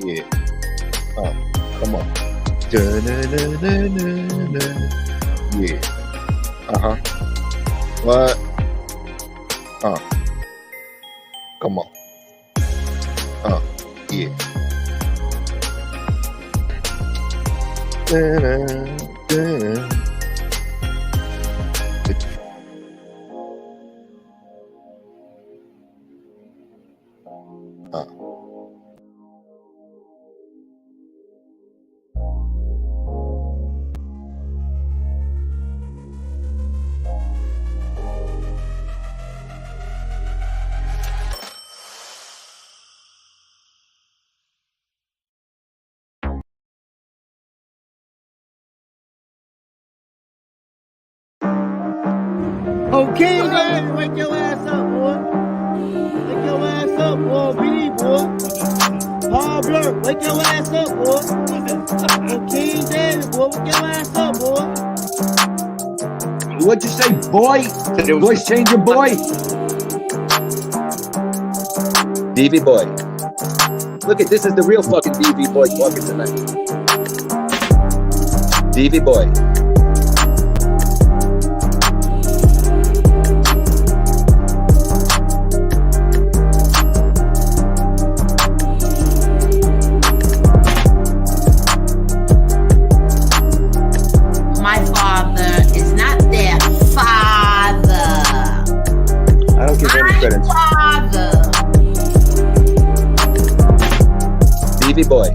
Yeah. Come on. Da-na-na-na-na-na. Yeah. What? Come on. Yeah. Da-na-na-na. Okay, then, wake your ass up, boy. Wake your ass up, boy. BD, boy. Hard blur, wake your ass up, boy. Okay, then, boy, wake your ass up, boy. What'd you say, boy? Voice changer, boy? DV boy. Look at this is the real fucking DV boy talking tonight. DV boy. My father is not their father. I don't give any credit. Father. DV boy.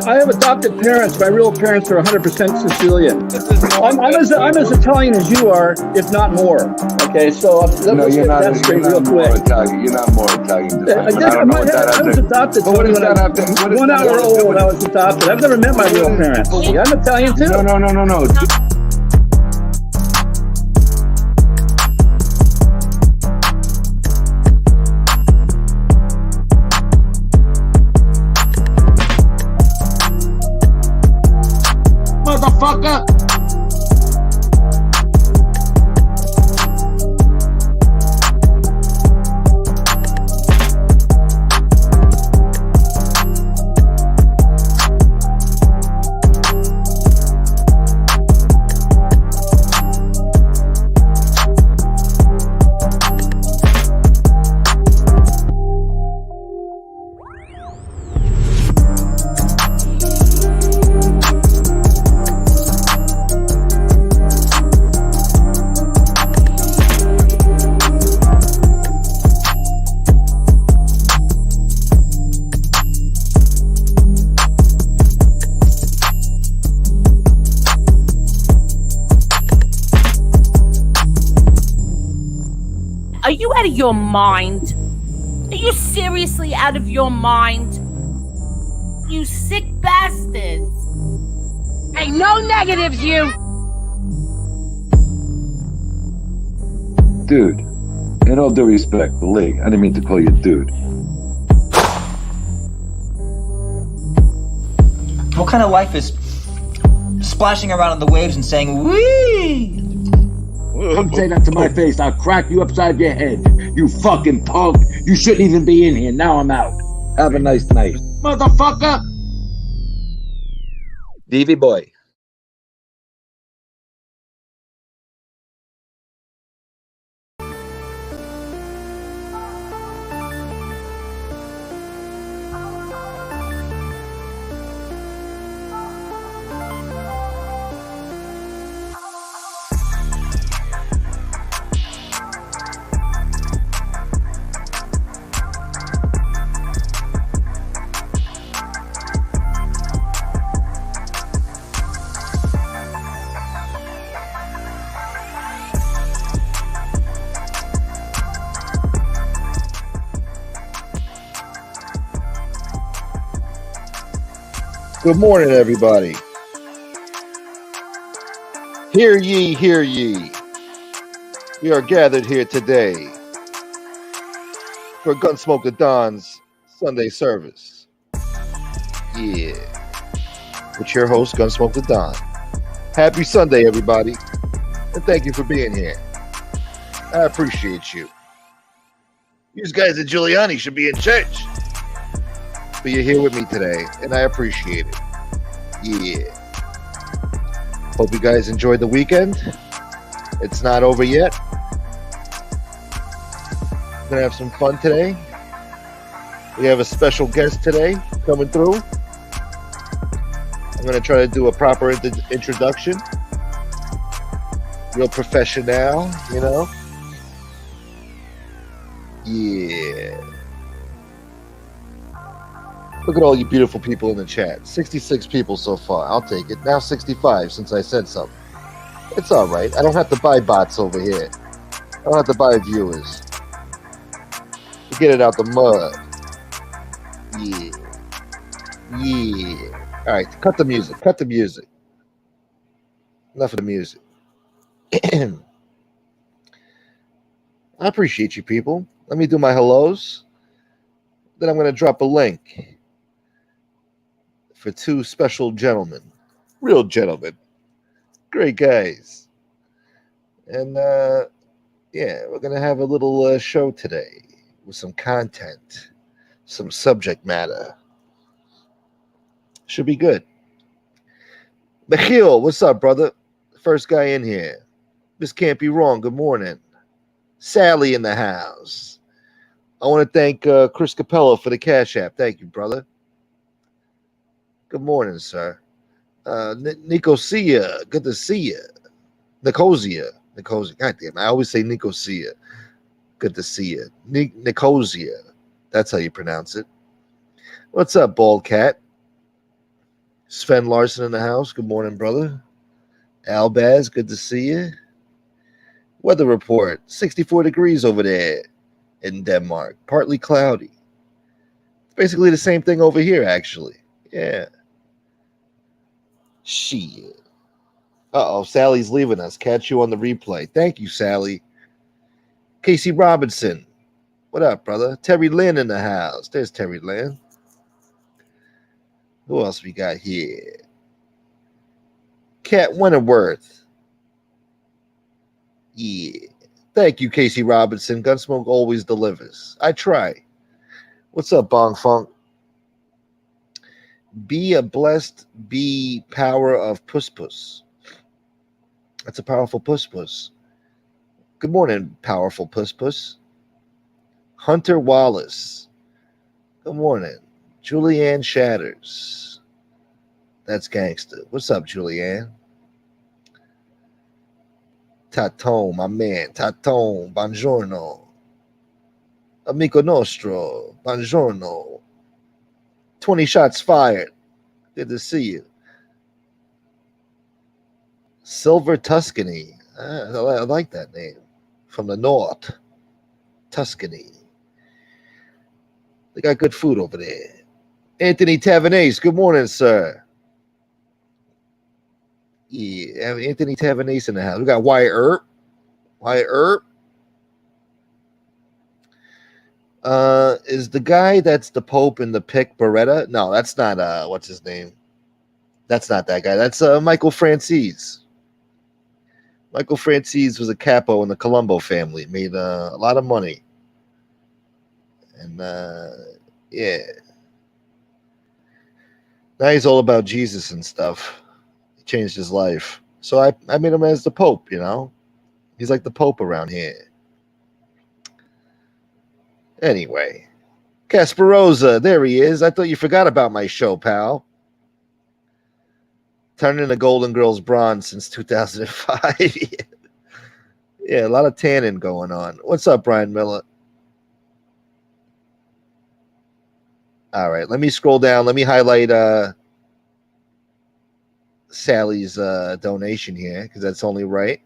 I have adopted parents. My real parents are 100% Sicilian. I'm as Italian as you are, if not more. Okay, so no, you're not. You're not more Italian. You're not more Italian. I don't know what that I was adopted. But what is that out there? 1 hour old when I was adopted. I've never met my real parents. Yeah, I'm Italian too. No. Motherfucker! Are you out of your mind? Are you seriously out of your mind? You sick bastards! Hey, no negatives, you! Dude, in all due respect, the league. I didn't mean to call you dude. What kind of life is splashing around on the waves and saying, wee? Don't say that to my face. I'll crack you upside your head. You fucking punk. You shouldn't even be in here. Now I'm out. Have a nice night. Motherfucker! DV boy. Good morning, everybody. Hear ye, hear ye. We are gathered here today for Gunsmoke the Don's Sunday service. Yeah. With your host, Gunsmoke the Don. Happy Sunday, everybody. And thank you for being here. I appreciate you. These guys at Giuliani should be in church. But you're here with me today, and I appreciate it. Yeah. Hope you guys enjoyed the weekend. It's not over yet. We're going to have some fun today. We have a special guest today coming through. I'm going to try to do a proper introduction. Real professional, you know? Yeah. Look at all you beautiful people in the chat. 66 people so far. I'll take it. Now 65 since I said something. It's all right. I don't have to buy bots over here. I don't have to buy viewers. We get it out the mud. Yeah. Yeah. All right. Cut the music. Cut the music. Enough of the music. I appreciate you people. Let me do my hellos. Then I'm going to drop a link for two special gentlemen. Real gentlemen. Great guys. And, yeah, we're going to have a little show today with some content, some subject matter. Should be good. Michiel, what's up, brother? First guy in here. This can't be wrong. Good morning. Sally in the house. I want to thank Chris Capello for the Cash App. Thank you, brother. Good morning, sir. Nicosia, good to see you. Nicosia. God damn, I always say Nicosia. Good to see you. Nicosia. That's how you pronounce it. What's up, Bald Cat? Sven Larson in the house. Good morning, brother. Albaz, good to see you. Weather report, 64 degrees over there in Denmark. Partly cloudy. It's basically the same thing over here, actually. Yeah. Shit. Uh-oh, Sally's leaving us. Catch you on the replay. Thank you, Sally. Casey Robinson. What up, brother? Terry Lynn in the house. There's Terry Lynn. Who else we got here? Kat Winterworth. Yeah. Thank you, Casey Robinson. Gunsmoke always delivers. I try. What's up, Bong Funk? Be a blessed be power of puss puss. That's a powerful puss puss. Good morning, powerful puss puss. Hunter Wallace. Good morning. Julianne Shatters. That's gangster. What's up, Julianne? Tatone, my man. Tatone, buongiorno. Amico nostro, buongiorno. 20 shots fired. Good to see you. Silver Tuscany. I like that name. From the north. Tuscany. They got good food over there. Anthony Tavernes. Good morning, sir. Yeah, Anthony Tavernes in the house. We got Wyatt Earp. Wyatt Earp. Is the guy that's the Pope in the pick Beretta? No, that's not what's his name? That's not that guy. That's Michael Francis. Michael Francis was a capo in the Colombo family. Made a lot of money. And yeah. Now he's all about Jesus and stuff. He changed his life. So I made him as the Pope, you know? He's like the Pope around here. Anyway. Casperosa, there he is. I thought you forgot about my show, pal. Turning the Golden Girls bronze since 2005. Yeah, a lot of tanning going on. What's up, Brian Miller? All right, let me scroll down. Let me highlight Sally's donation here because that's only right.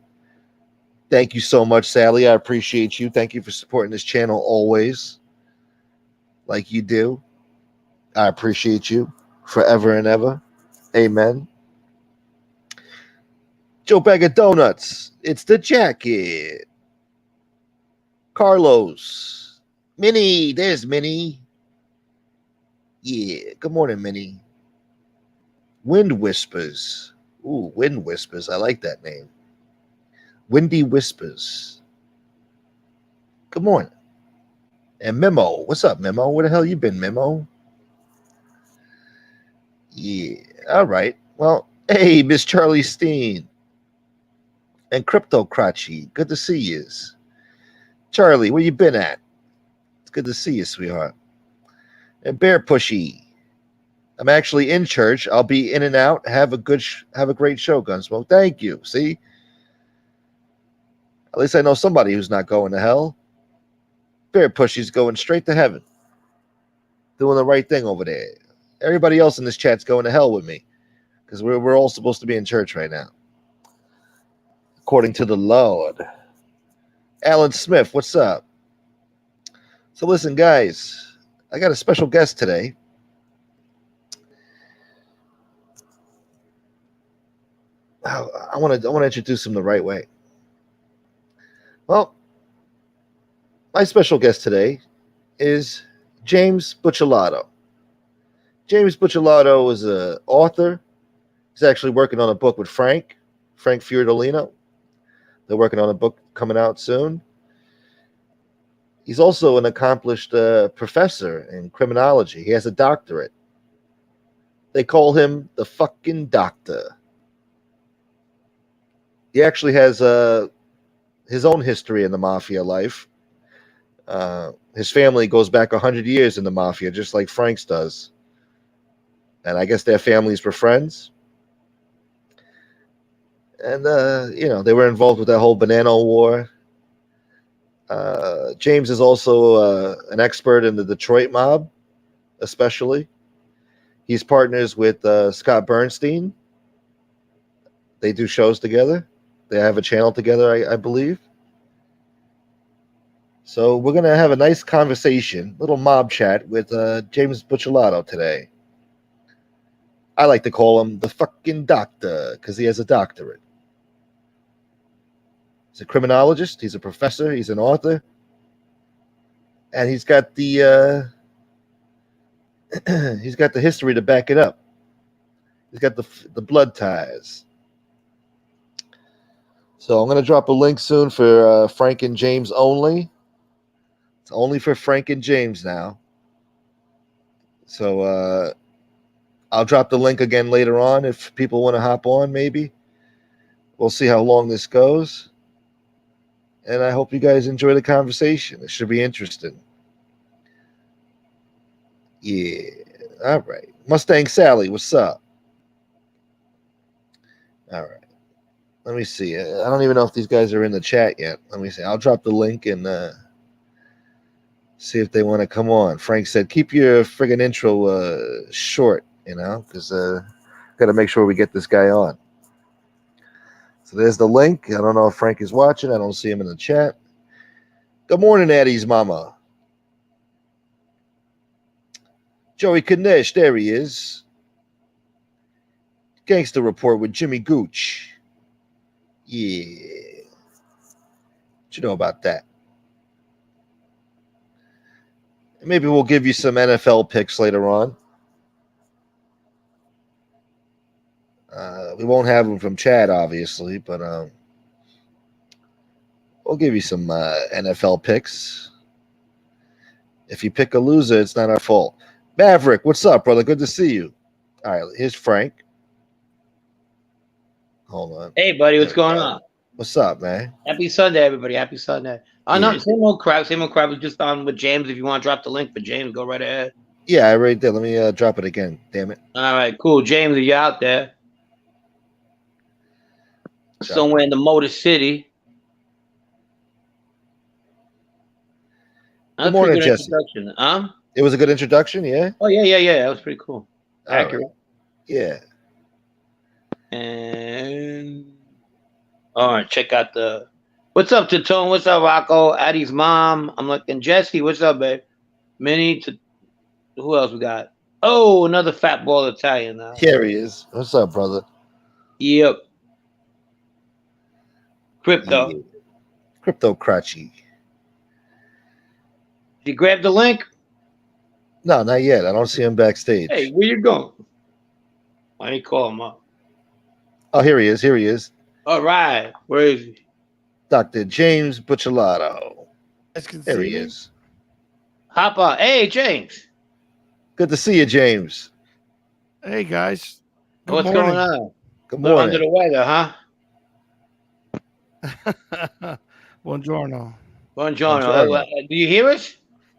Thank you so much, Sally. I appreciate you. Thank you for supporting this channel always, like you do. I appreciate you forever and ever. Amen. Joe Bag of Donuts. It's the jacket. Carlos. Minnie. There's Minnie. Yeah. Good morning, Minnie. Wind Whispers. Ooh, Wind Whispers. I like that name. Windy Whispers. Good morning. And Memo. What's up, Memo? Where the hell you been, Memo? Yeah. All right. Well, hey, Miss Charlie Steen. And Crypto Crotchy. Good to see you. Charlie, where you been at? It's good to see you, sweetheart. And Bear Pushy. I'm actually in church. I'll be in and out. Have a great show, Gunsmoke. Thank you. See? At least I know somebody who's not going to hell. Bear Pushy's going straight to heaven. Doing the right thing over there. Everybody else in this chat's going to hell with me. Because we're all supposed to be in church right now. According to the Lord. Alan Smith, what's up? So listen, guys. I got a special guest today. I want to introduce him the right way. Well, my special guest today is James Buccellato. James Buccellato is an author. He's actually working on a book with Frank Fiordilino. They're working on a book coming out soon. He's also an accomplished professor in criminology. He has a doctorate. They call him the fucking doctor. He actually has his own history in the mafia life. His family goes back 100 years in the mafia, just like Frank's does. And I guess their families were friends. And, they were involved with that whole Bonanno war. James is also an expert in the Detroit mob, especially. He's partners with Scott Bernstein. They do shows together. They have a channel together, I believe. So we're going to have a nice conversation, little mob chat with James Buccellato today. I like to call him the fucking doctor because he has a doctorate. He's a criminologist. He's a professor. He's an author. And he's got the history to back it up. He's got the blood ties. So I'm going to drop a link soon for Frank and James only. It's only for Frank and James now. So I'll drop the link again later on if people want to hop on, maybe. We'll see how long this goes. And I hope you guys enjoy the conversation. It should be interesting. Yeah. All right. Mustang Sally, what's up? All right. Let me see. I don't even know if these guys are in the chat yet. Let me see. I'll drop the link and see if they want to come on. Frank said, keep your friggin' intro short, because got to make sure we get this guy on. So there's the link. I don't know if Frank is watching. I don't see him in the chat. Good morning, Addie's mama. Joey Kanesh, there he is. Gangster Report with Jimmy Gooch. Yeah. What you know about that? Maybe we'll give you some NFL picks later on. We won't have them from Chad, obviously, but we'll give you some NFL picks. If you pick a loser, it's not our fault. Maverick, what's up, brother? Good to see you. All right, here's Frank. Hold on. Hey, buddy, what's going on? What's up, man? Happy Sunday, everybody. Happy Sunday. No, same old crap. Same old crap. Was just on with James. If you want to drop the link for James, go right ahead. Yeah, I already did. Let me drop it again. Damn it. All right, cool. James, are you out there? Somewhere in the Motor City. Good morning, Jesse. It was a good introduction, yeah? Oh, yeah. That was pretty cool. Accurate. Right. Yeah. And all right, check out the what's up, Tatone? What's up, Rocco? Addie's mom. I'm looking. Jesse, what's up, babe? Minnie. Who else we got? Oh, another fat ball Italian now. Here he is. What's up, brother? Yep. Crypto. Yeah. Crypto Crutchy. Did you grab the link? No, not yet. I don't see him backstage. Hey, where you going? Why don't you call him up? Oh, here he is. Here he is. All right. Where is he? Dr. James Buccellato. Guys can There see he me? is. Hop on. Hey, James. Good to see you, James. Hey guys. Good What's morning. going on? Good We're under morning. the weather, huh? Buongiorno. Buongiorno. Buongiorno. Do you hear us?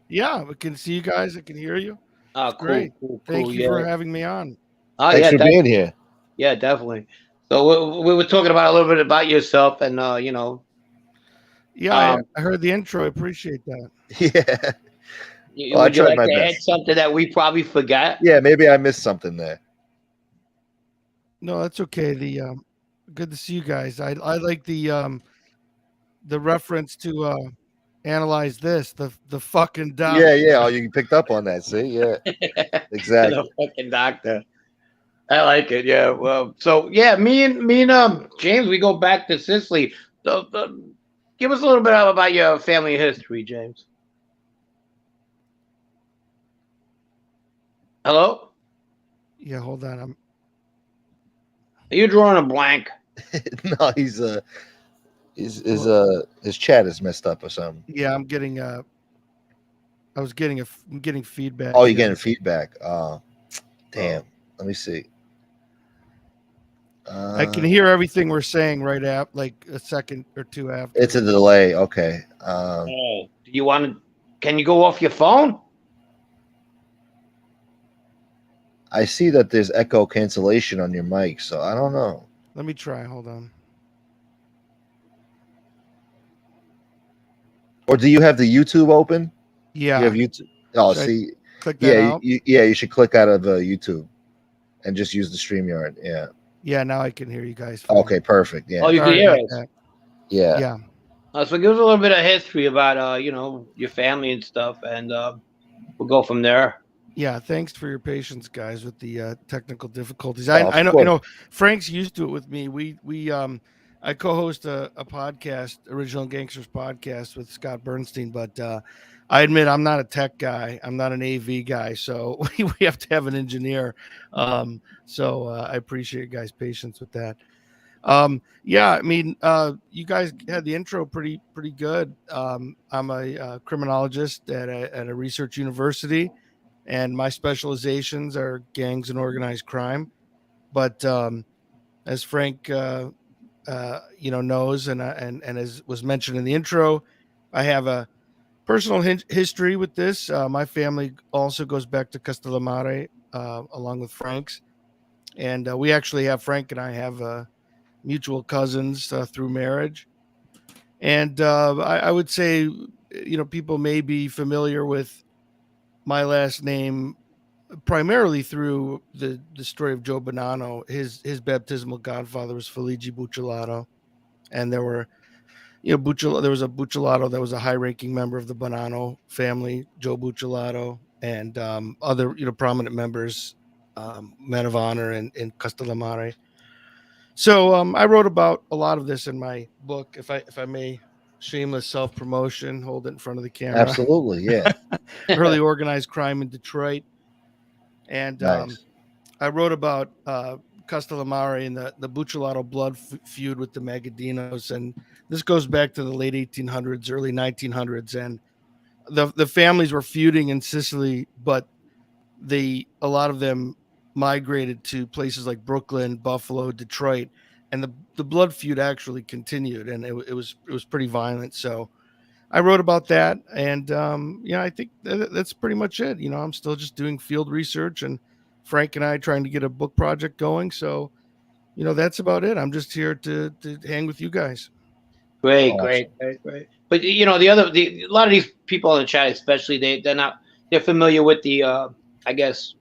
Yeah, we can see you guys. I can hear you. Oh, Great. cool. Thank you yeah. for having me on. Oh, Thanks yeah, for being here. yeah, definitely. So we were talking about a little bit about yourself, and Yeah, Um, I heard the intro. I appreciate that. Yeah. I would you tried like my to add best. something that we probably forgot? Yeah, maybe I missed something there. No, that's okay. Good to see you guys. I like the reference to analyze this, the fucking doc. Yeah. Oh, you picked up on that. See? Yeah. Exactly. The fucking doctor. I like it. Yeah. Well, so yeah, me and James, we go back to Sicily. So, give us a little bit about your family history, James. Hello? Yeah, hold on. Are you drawing a blank? No, his chat is messed up or something. Yeah, I'm getting I'm getting feedback. Oh, you're here. getting feedback. Damn. Let me see. I can hear everything we're saying right after, like a second or two after. It's a delay. Okay. Do you want to? Can you go off your phone? I see that there's echo cancellation on your mic, so I don't know. Let me try. Hold on. Or do you have the YouTube open? Yeah. You have YouTube. Oh, Should I see, click that yeah, out? you should click out of YouTube and just use the StreamYard. Yeah. Yeah, now I can hear you guys. fine. Okay, perfect. Yeah. Oh, you can Sorry hear about us. that. Yeah. Yeah. So give us a little bit of history about your family and stuff, and we'll go from there. Yeah, thanks for your patience, guys, with the technical difficulties. Oh, of I know, course. Frank's used to it with me. I co-host a podcast, Original Gangsters podcast with Scott Bernstein, but I admit I'm not a tech guy. I'm not an AV guy, so we have to have an engineer. So I appreciate you guys' patience with that. Yeah, I mean, you guys had the intro pretty good. I'm a criminologist at a research university, and my specializations are gangs and organized crime. But as Frank knows, and as was mentioned in the intro, I have a personal history with this. My family also goes back to Castellamare, along with Frank's, and we actually have Frank and I have mutual cousins through marriage. And I would say, people may be familiar with my last name primarily through the story of Joe Bonanno. His baptismal godfather was Felice Buccellato, and there were, there was a Buccellato that was a high-ranking member of the Bonanno family, Joe Buccellato, and other prominent members, men of honor in Castellamare. So I wrote about a lot of this in my book, if I may, shameless self-promotion, hold it in front of the camera. Absolutely, yeah. Early organized crime in Detroit. And Nice. I wrote about Castellamare and the Buccellato blood feud with the Magadinos. And this goes back to the late 1800s, early 1900s. And the families were feuding in Sicily, but a lot of them migrated to places like Brooklyn, Buffalo, Detroit, and the blood feud actually continued, and it was pretty violent. So I wrote about that, and I think that's pretty much it. I'm still just doing field research, and Frank and I trying to get a book project going. So that's about it. I'm just here to hang with you guys. Great. Awesome. But a lot of these people in the chat, especially, they're familiar with the I guess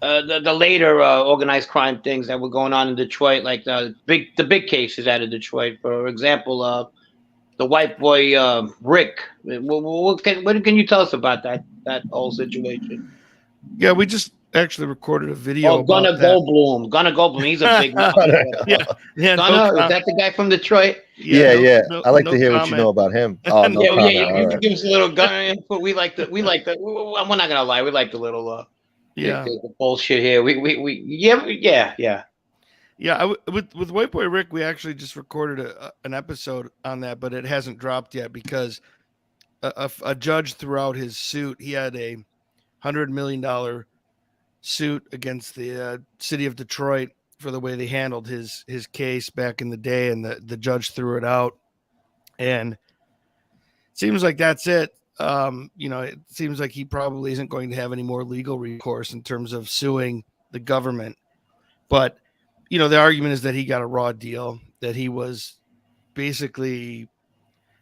the later organized crime things that were going on in Detroit, like the big cases out of Detroit. For example, the white boy Rick. What can you tell us about that whole situation? Yeah, we just actually recorded a video. Oh, Gunnar about that. Goldblum. He's a big motherfucker. Yeah, Gunnar, no is that the guy from Detroit? Yeah, yeah. no- I like no to hear what you know comment. about him. Oh, no No Yeah, comment. yeah. All You right. can give us a little Gunnar input. We like the. We're not gonna lie. We like the little. Yeah. The bullshit here. Yeah. Yeah, with White Boy Rick, we actually just recorded an episode on that, but it hasn't dropped yet because a judge threw out his suit. He had a $100 million suit against the city of Detroit for the way they handled his case back in the day, and the judge threw it out. And it seems like that's it. It seems like he probably isn't going to have any more legal recourse in terms of suing the government. But the argument is that he got a raw deal, that he was basically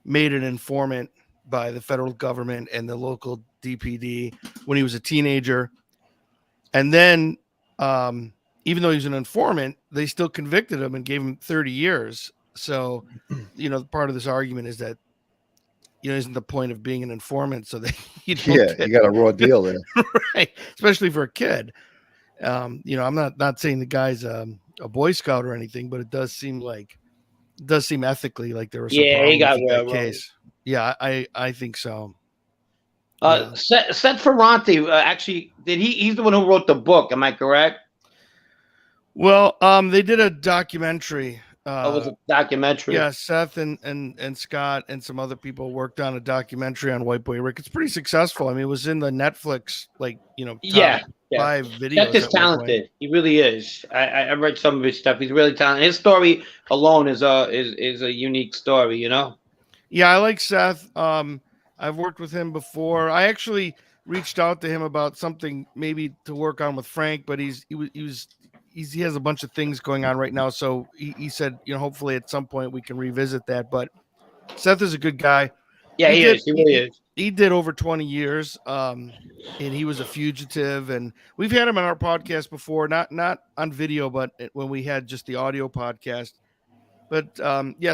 made an informant by the federal government and the local DPD when he was a teenager. And then, even though he was an informant, they still convicted him and gave him 30 years. So, part of this argument is that, isn't the point of being an informant so that you got a raw deal there. Right? Especially for a kid. I'm not saying the guy's a Boy Scout or anything, but it does seem ethically like there was some Yeah, he got problems with that railroaded. case. Yeah, I think so. Seth Ferranti, actually, he's the one who wrote the book. Am I correct? Well, they did a documentary. It was a documentary. Yeah, Seth and Scott and some other people worked on a documentary on White Boy Rick. It's pretty successful. I mean, it was in the Netflix, top 5 videos. Seth is talented. He really is. I read some of his stuff. He's really talented. His story alone is a unique story. Yeah, I like Seth. I've worked with him before. I actually reached out to him about something maybe to work on with Frank, but he has a bunch of things going on right now. So he said, hopefully at some point we can revisit that. But Seth is a good guy. Yeah, he is. He really is. He did over 20 years, and he was a fugitive. And we've had him on our podcast before, not on video, but when we had just the audio podcast. But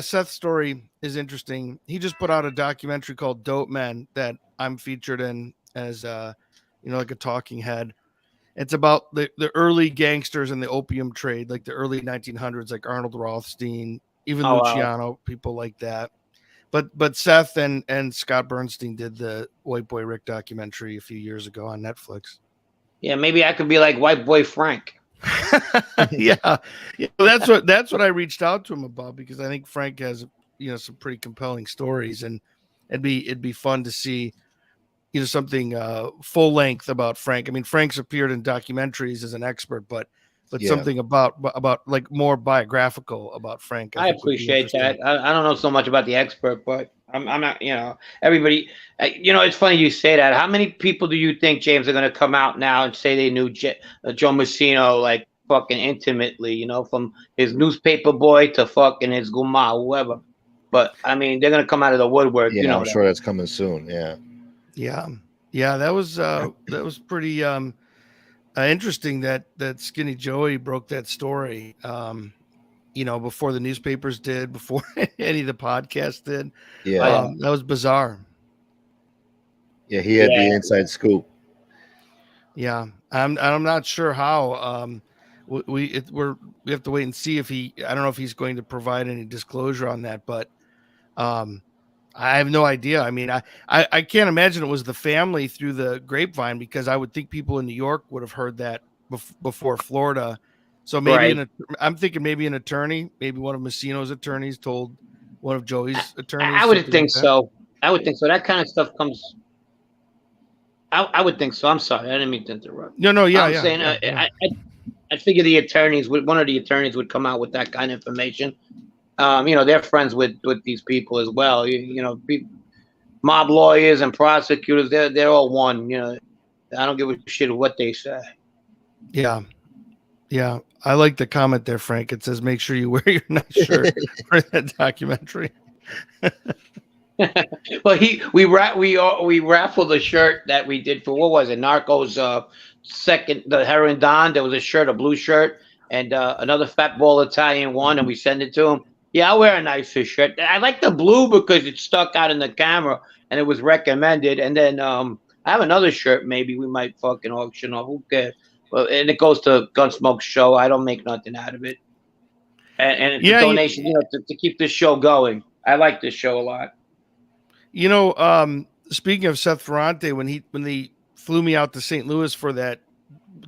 Seth's story is interesting. He just put out a documentary called Dope Men that I'm featured in as like a talking head. It's about the early gangsters and the opium trade, like the early 1900s, like Arnold Rothstein, even Luciano, people like that. But Seth and Scott Bernstein did the White Boy Rick documentary a few years ago on Netflix. Yeah, maybe I could be like White Boy Frank. Yeah, that's what I reached out to him about, because I think Frank has some pretty compelling stories, and it'd be fun to see something full length about Frank. I mean, Frank's appeared in documentaries as an expert, but something about like more biographical about Frank. I appreciate that. I don't know so much about the expert, but I'm not. Everybody. It's funny you say that. How many people do you think, James, are going to come out now and say they knew Joe Messino like fucking intimately? From his newspaper boy to fucking his guma, whoever. But I mean, they're going to come out of the woodwork. Yeah, I'm sure that's coming soon. Yeah. That was pretty interesting that Skinny Joey broke that story. Before the newspapers did, before any of the podcasts did. Yeah, that was bizarre. Yeah, he had the inside scoop. Yeah, I'm not sure how. We have to wait and see if I don't know if he's going to provide any disclosure on that, but I have no idea. I mean, I can't imagine it was the family through the grapevine, because I would think people in New York would have heard that before Florida. So maybe I'm thinking maybe an attorney, maybe one of Messino's attorneys told one of Joey's attorneys. I would think so. I would think so. That kind of stuff comes. I would think so. I'm sorry, I didn't mean to interrupt. No, yeah. I'm saying I figure one of the attorneys would come out with that kind of information. They're friends with these people as well. Mob lawyers and prosecutors, they're all one. I don't give a shit what they say. Yeah. I like the comment there, Frank. It says, "Make sure you wear your nice shirt for that documentary." Well, we raffled a shirt that we did for, what was it, Narcos the Heroin Don. There was a shirt, a blue shirt, and another Fat Ball Italian one, and we sent it to him. Yeah, I'll wear a nicer shirt. I like the blue because it stuck out in the camera and it was recommended. And then I have another shirt. Maybe we might fucking auction off. Who cares? Well, and it goes to Gunsmoke's show. I don't make nothing out of it, and it's a donation, to keep this show going. I like this show a lot. Speaking of Seth Ferrante, when they flew me out to St. Louis for that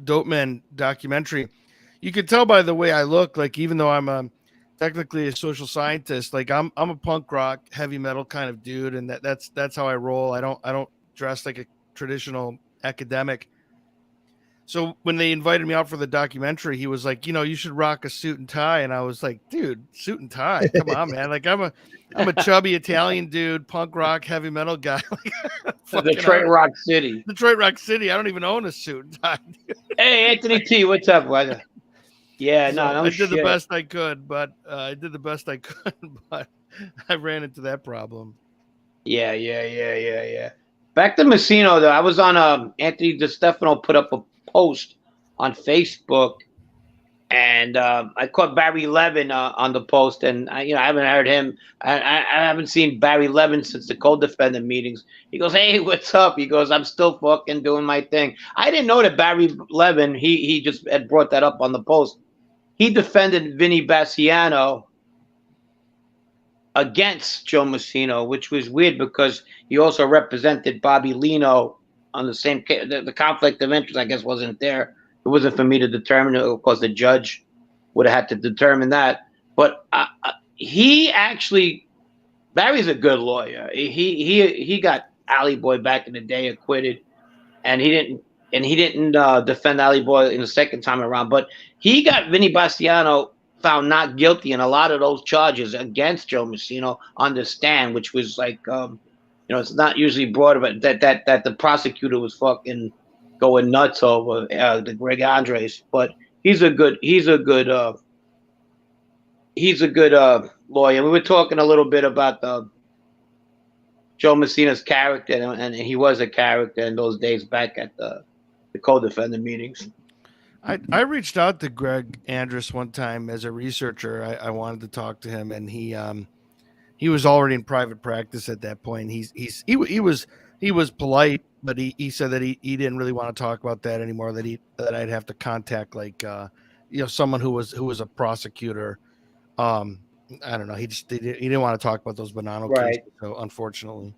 Dope Man documentary, you could tell by the way I look, like, even though I'm technically a social scientist, like I'm a punk rock, heavy metal kind of dude, and that's how I roll. I don't dress like a traditional academic. So when they invited me out for the documentary, he was like, you should rock a suit and tie, and I was like, dude, suit and tie, come on, man. Like I'm a chubby Italian dude, punk rock, heavy metal guy. Detroit Rock City. Detroit Rock City. I don't even own a suit and tie. Hey, Anthony T, what's up, brother? Yeah, no, I did the best I could, but I ran into that problem. Yeah. Back to Messino, though. I was on Anthony DeStefano put up a post on Facebook, and I caught Barry Levin on the post, and I haven't heard him. I haven't seen Barry Levin since the co-defendant meetings. He goes, "Hey, what's up?" He goes, "I'm still fucking doing my thing." I didn't know that Barry Levin. He just had brought that up on the post. He defended Vinny Bassiano against Joe Messino, which was weird because he also represented Bobby Lino on the same case. The conflict of interest, I guess, wasn't there. It wasn't for me to determine it. Of course, the judge would have had to determine that. But he actually, Barry's a good lawyer. He got Alley Boy back in the day acquitted, and he didn't defend Alley Boy in the second time around. But he got Vinny Bassiano found not guilty in a lot of those charges against Joe Messino on the stand, which was like, it's not usually brought about that the prosecutor was fucking going nuts over the Greg Andres, but he's a good lawyer. We were talking a little bit about Joe Messina's character, and he was a character in those days back at the co-defendant meetings. I reached out to Greg Andrus one time as a researcher. I wanted to talk to him, and he was already in private practice at that point. He was polite, but he said that he didn't really want to talk about that anymore. That I'd have to contact someone who was a prosecutor. I don't know. He didn't want to talk about those Bonanno cases. So unfortunately,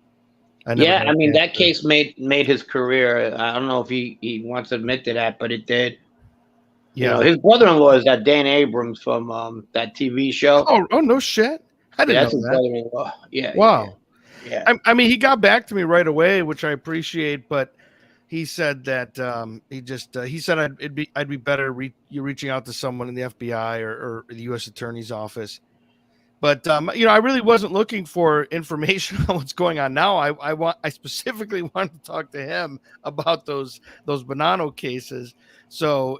that case made his career. I don't know if he wants to admit to that, but it did. Yeah, his brother-in-law is that Dan Abrams from that TV show. Oh no shit! I didn't know that's his that. brother-in-law. Yeah. Wow. Yeah. I mean, he got back to me right away, which I appreciate. But he said that he said I'd be better you reaching out to someone in the FBI or the U.S. Attorney's office. But I really wasn't looking for information on what's going on now. I specifically wanted to talk to him about those Bonanno cases. So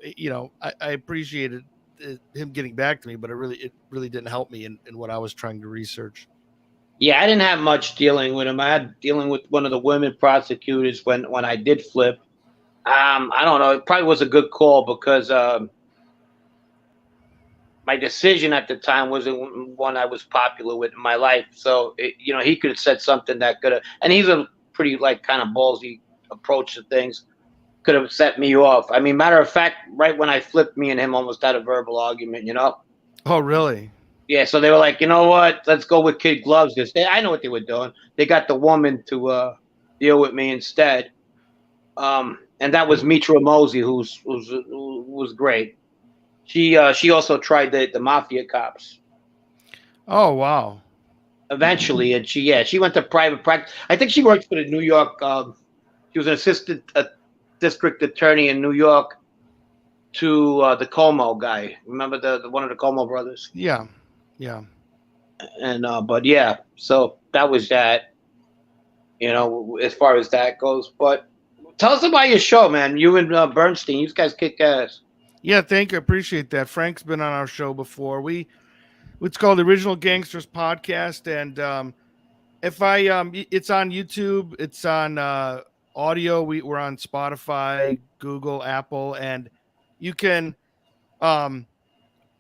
I appreciated him getting back to me, but it really didn't help me in what I was trying to research. Yeah, I didn't have much dealing with him. I had dealing with one of the women prosecutors when I did flip. I don't know. It probably was a good call because my decision at the time wasn't one I was popular with in my life. So, he could have said something that could have, and he's a pretty kind of ballsy approach to things, could have set me off. I mean, matter of fact, right when I flipped, me and him almost had a verbal argument, Oh, really? Yeah, so they were like, you know what? Let's go with kid gloves. I know what they were doing. They got the woman to deal with me instead. And that was Mitra Mosey, who was great. She also tried the mafia cops. Oh, wow. Eventually, and she went to private practice. I think she worked for the New York. She was an assistant district attorney in New York to the Como guy. Remember the one of the Como brothers? Yeah. And but yeah, so that was that. As far as that goes. But tell us about your show, man. You and Bernstein, you guys kick ass. Yeah, thank you. I appreciate that. Frank's been on our show before. It's called the Original Gangsters Podcast, and it's on YouTube, it's on audio. We're on Spotify, Google, Apple, and you can.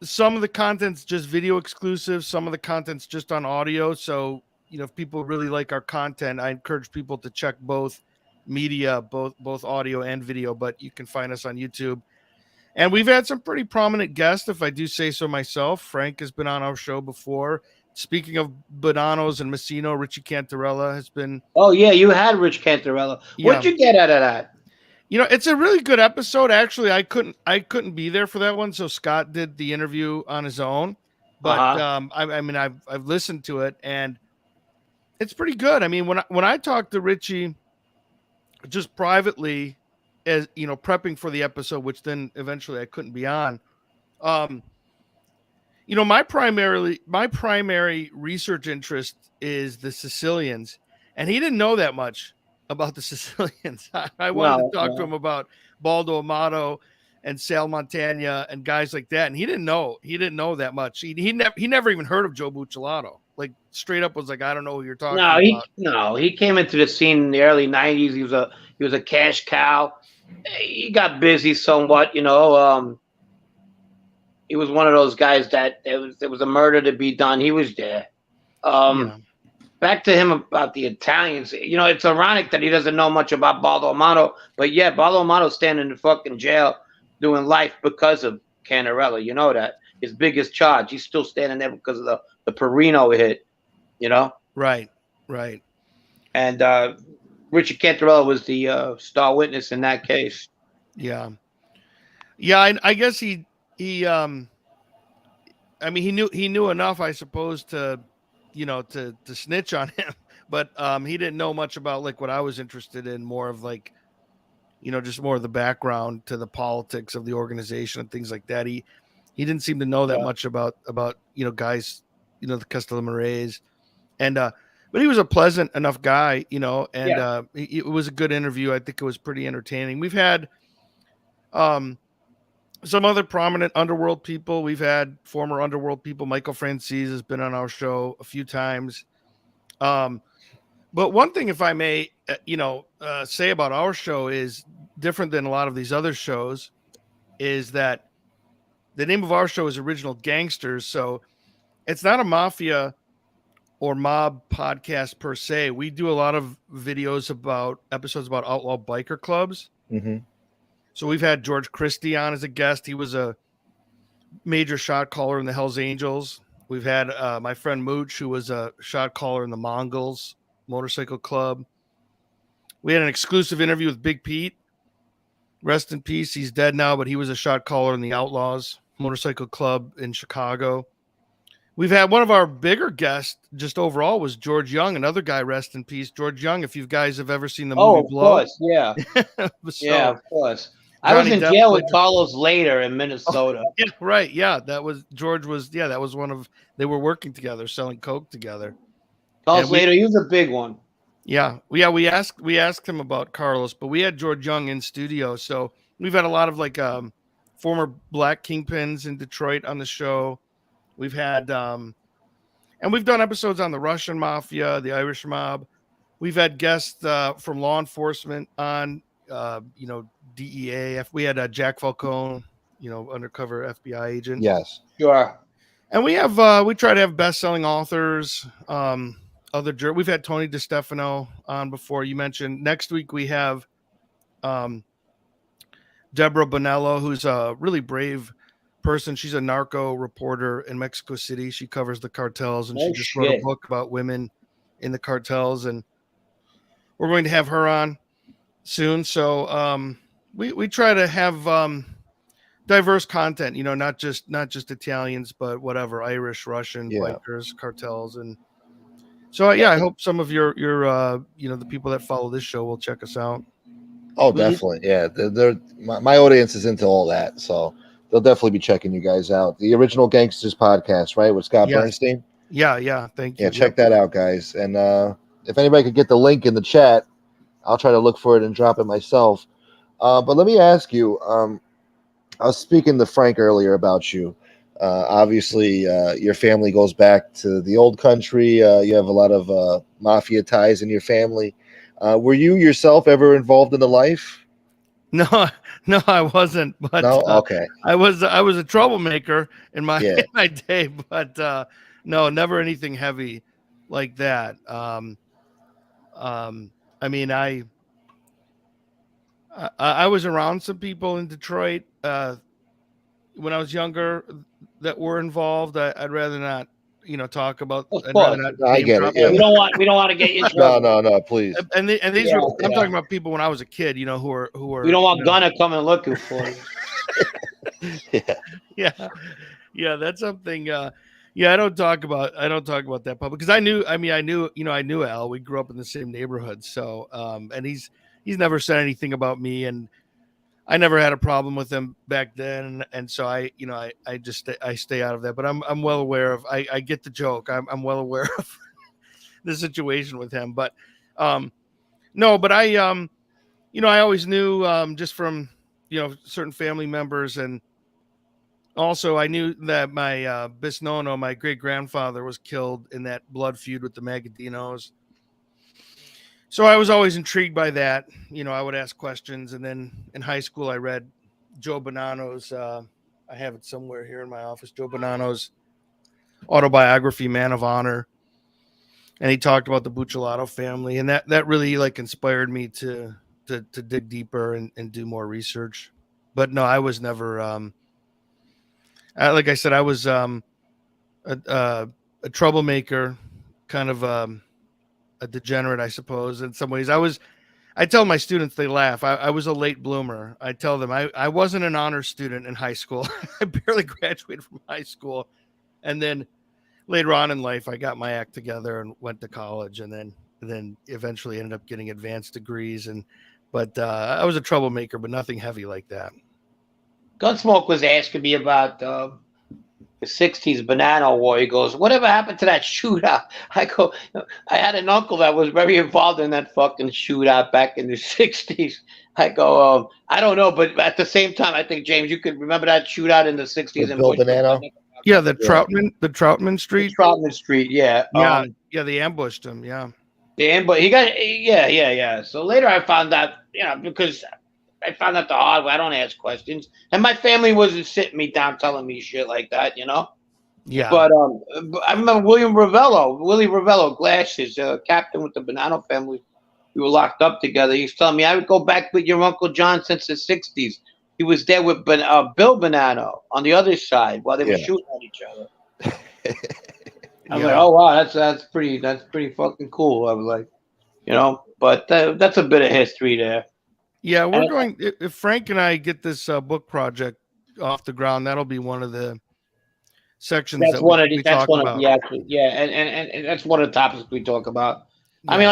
Some of the content's just video exclusive. Some of the content's just on audio. So if people really like our content, I encourage people to check both media, both audio and video, but you can find us on YouTube. And we've had some pretty prominent guests, if I do say so myself. Frank has been on our show before. Speaking of Bonannos and Messino, Richie Cantarella has been. Oh yeah, you had Rich Cantarella. What'd you get out of that? It's a really good episode. Actually, I couldn't be there for that one, so Scott did the interview on his own. But I mean, I've listened to it, and it's pretty good. I mean, when I talked to Richie, just privately, as prepping for the episode, which then eventually I couldn't be on. My primary research interest is the Sicilians, and he didn't know that much about the Sicilians. I wanted to talk to him about Baldo Amato and Sal Montagna and guys like that, and he didn't know that much. He never even heard of Joe Buccellato. Like straight up was like, I don't know who you're talking about. He came into the scene in the early '90s. He was a cash cow. He got busy somewhat, He was one of those guys that there was a murder to be done. He was there. Back to him about the Italians. It's ironic that he doesn't know much about Baldo Amato, but yeah, Baldo Amato's standing in the fucking jail doing life because of Cantarella. You know that. His biggest charge. He's still standing there because of the Perino hit, Right. And Richard Cantarella was the star witness in that case. Yeah. I guess he I mean, he knew enough, I suppose, to snitch on him, but he didn't know much about like what I was interested in, more of like, just more of the background to the politics of the organization and things like that. He didn't seem to know that much about guys, the Castellamarese, and but he was a pleasant enough guy, and it was a good interview. I think it was pretty entertaining. We've had some other prominent underworld people. We've had former underworld people. Michael Francis has been on our show a few times. But one thing, if I may, say about our show is different than a lot of these other shows, is that the name of our show is Original Gangsters. So it's not a mafia or mob podcast per se. We do a lot of episodes about outlaw biker clubs. Mm-hmm. So we've had George Christie on as a guest. He was a major shot caller in the Hells Angels. We've had my friend Mooch, who was a shot caller in the Mongols Motorcycle Club. We had an exclusive interview with Big Pete. Rest in peace. He's dead now, but he was a shot caller in the Outlaws Motorcycle Club in Chicago. We've had one of our bigger guests just overall was George Young, another guy, rest in peace. George Young, if you guys have ever seen the movie Blow. Of course, yeah. Yeah, of course. I was in jail with Carlos Later in Minnesota. Oh, yeah, right. Yeah, that was one of, they were working together, selling coke together. Carlos Later, he was a big one. Yeah. We asked him about Carlos, but we had George Young in studio. So we've had a lot of like former black kingpins in Detroit on the show. We've had and we've done episodes on the Russian mafia, the Irish mob. We've had guests from law enforcement on DEA. We had Jack Falcone, undercover FBI agent. Yes. Sure. And we have we try to have best-selling authors, we've had Tony DiStefano on before. You mentioned next week we have Deborah Bonello, who's a really brave person. She's a narco reporter in Mexico City. She covers the cartels, and she just wrote a book about women in the cartels, and we're going to have her on soon. So we try to have diverse content, not just Italians, but whatever, Irish, Russian, bikers, cartels. And so, I hope some of your the people that follow this show will check us out. Oh, definitely. Yeah. My audience is into all that. So they'll definitely be checking you guys out. The Original Gangsters podcast, right? With Scott Bernstein. Yeah. Thank you. Yeah. Check that out, guys. And if anybody could get the link in the chat, I'll try to look for it and drop it myself. But let me ask you, I was speaking to Frank earlier about you. Obviously, your family goes back to the old country. You have a lot of mafia ties in your family. Were you yourself ever involved in the life? No, I wasn't. But no, okay. I was a troublemaker in my in my day, but no, never anything heavy like that. I mean, I was around some people in Detroit when I was younger that were involved. I'd rather not, talk about. Of I'd rather course. not I name get drop it. Yeah. We them. don't want to get you in No, trouble. no, please. And these Yeah, were. I'm yeah. talking about people when I was a kid. Who were. We don't want Gunna coming looking for you. Yeah. Yeah. That's something. Yeah, I don't talk about that public because I knew Al. We grew up in the same neighborhood, so and he's never said anything about me, and I never had a problem with him back then, and so I stay out of that. But I'm well aware of. I get the joke. I'm well aware of the situation with him, but no, but I always knew just from certain family members, and also I knew that my Bisnono, my great grandfather, was killed in that blood feud with the Magadinos. So I was always intrigued by that. I would ask questions, and then in high school I read Joe Bonanno's. I have it somewhere here in my office. Joe Bonanno's autobiography, Man of Honor, and he talked about the Buccellato family, and that really inspired me to dig deeper and do more research. But no, I was never. Like I said, I was a troublemaker, kind of a degenerate, I suppose. In some ways, I tell my students, they laugh. I was a late bloomer. I tell them I wasn't an honor student in high school. I barely graduated from high school, and then later on in life, I got my act together and went to college, and then eventually ended up getting advanced degrees. But I was a troublemaker, but nothing heavy like that. Gunsmoke was asking me about the 60s Bonanno War. He goes, whatever happened to that shootout? I go, I had an uncle that was very involved in that fucking shootout back in the 60s. I go, I don't know, but at the same time, I think, James, you could remember that shootout in the 60s in Bill Bonanno? Yeah, the Troutman Street. Troutman Street, yeah. Yeah, they ambushed him, yeah. But he got, yeah. So later I found out, because I found out the hard way. I don't ask questions, and my family wasn't sitting me down telling me shit like that, Yeah. But I remember Willie Ravello, glasses, captain with the Bonanno family. We were locked up together. He's telling me I would go back with your Uncle John since the 60s. He was there with Bill Bonanno on the other side while they were shooting at each other. I'm like, oh wow, that's pretty fucking cool. I was like, but that's a bit of history there. Yeah, we're going. If Frank and I get this book project off the ground, that'll be one of the sections. That's one of the actual, and that's one of the topics we talk about. Yeah. I mean,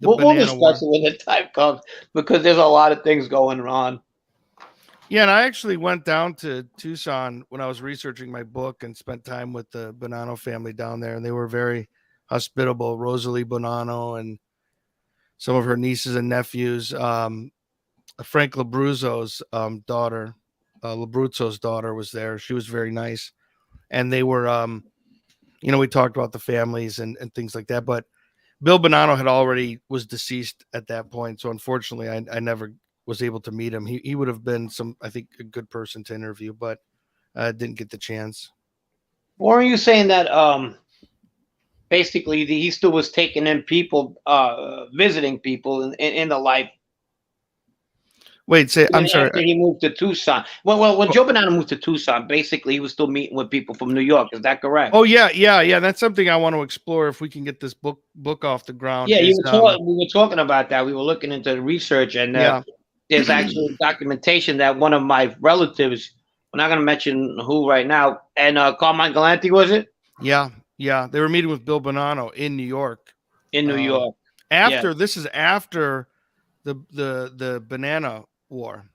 we'll discuss it when the time comes because there's a lot of things going on. Yeah, and I actually went down to Tucson when I was researching my book and spent time with the Bonanno family down there, and they were very hospitable. Rosalie Bonanno and some of her nieces and nephews. Frank Labruzzo's daughter, Labruzzo's daughter was there. She was very nice. And they were, we talked about the families and things like that. But Bill Bonanno was deceased at that point. So unfortunately, I never was able to meet him. He would have been a good person to interview, but I didn't get the chance. Or are you saying that basically he still was taking in people, visiting people in the life? Wait, I'm sorry. After he moved to Tucson. Well, when Joe Bonanno moved to Tucson, basically he was still meeting with people from New York. Is that correct? Oh yeah. That's something I want to explore if we can get this book off the ground. Yeah, we were talking about that. We were looking into the research, and there's actually documentation that one of my relatives, we're not going to mention who right now, and Carmine Galante, was it? Yeah. They were meeting with Bill Bonanno in New York. This is after the Banana War.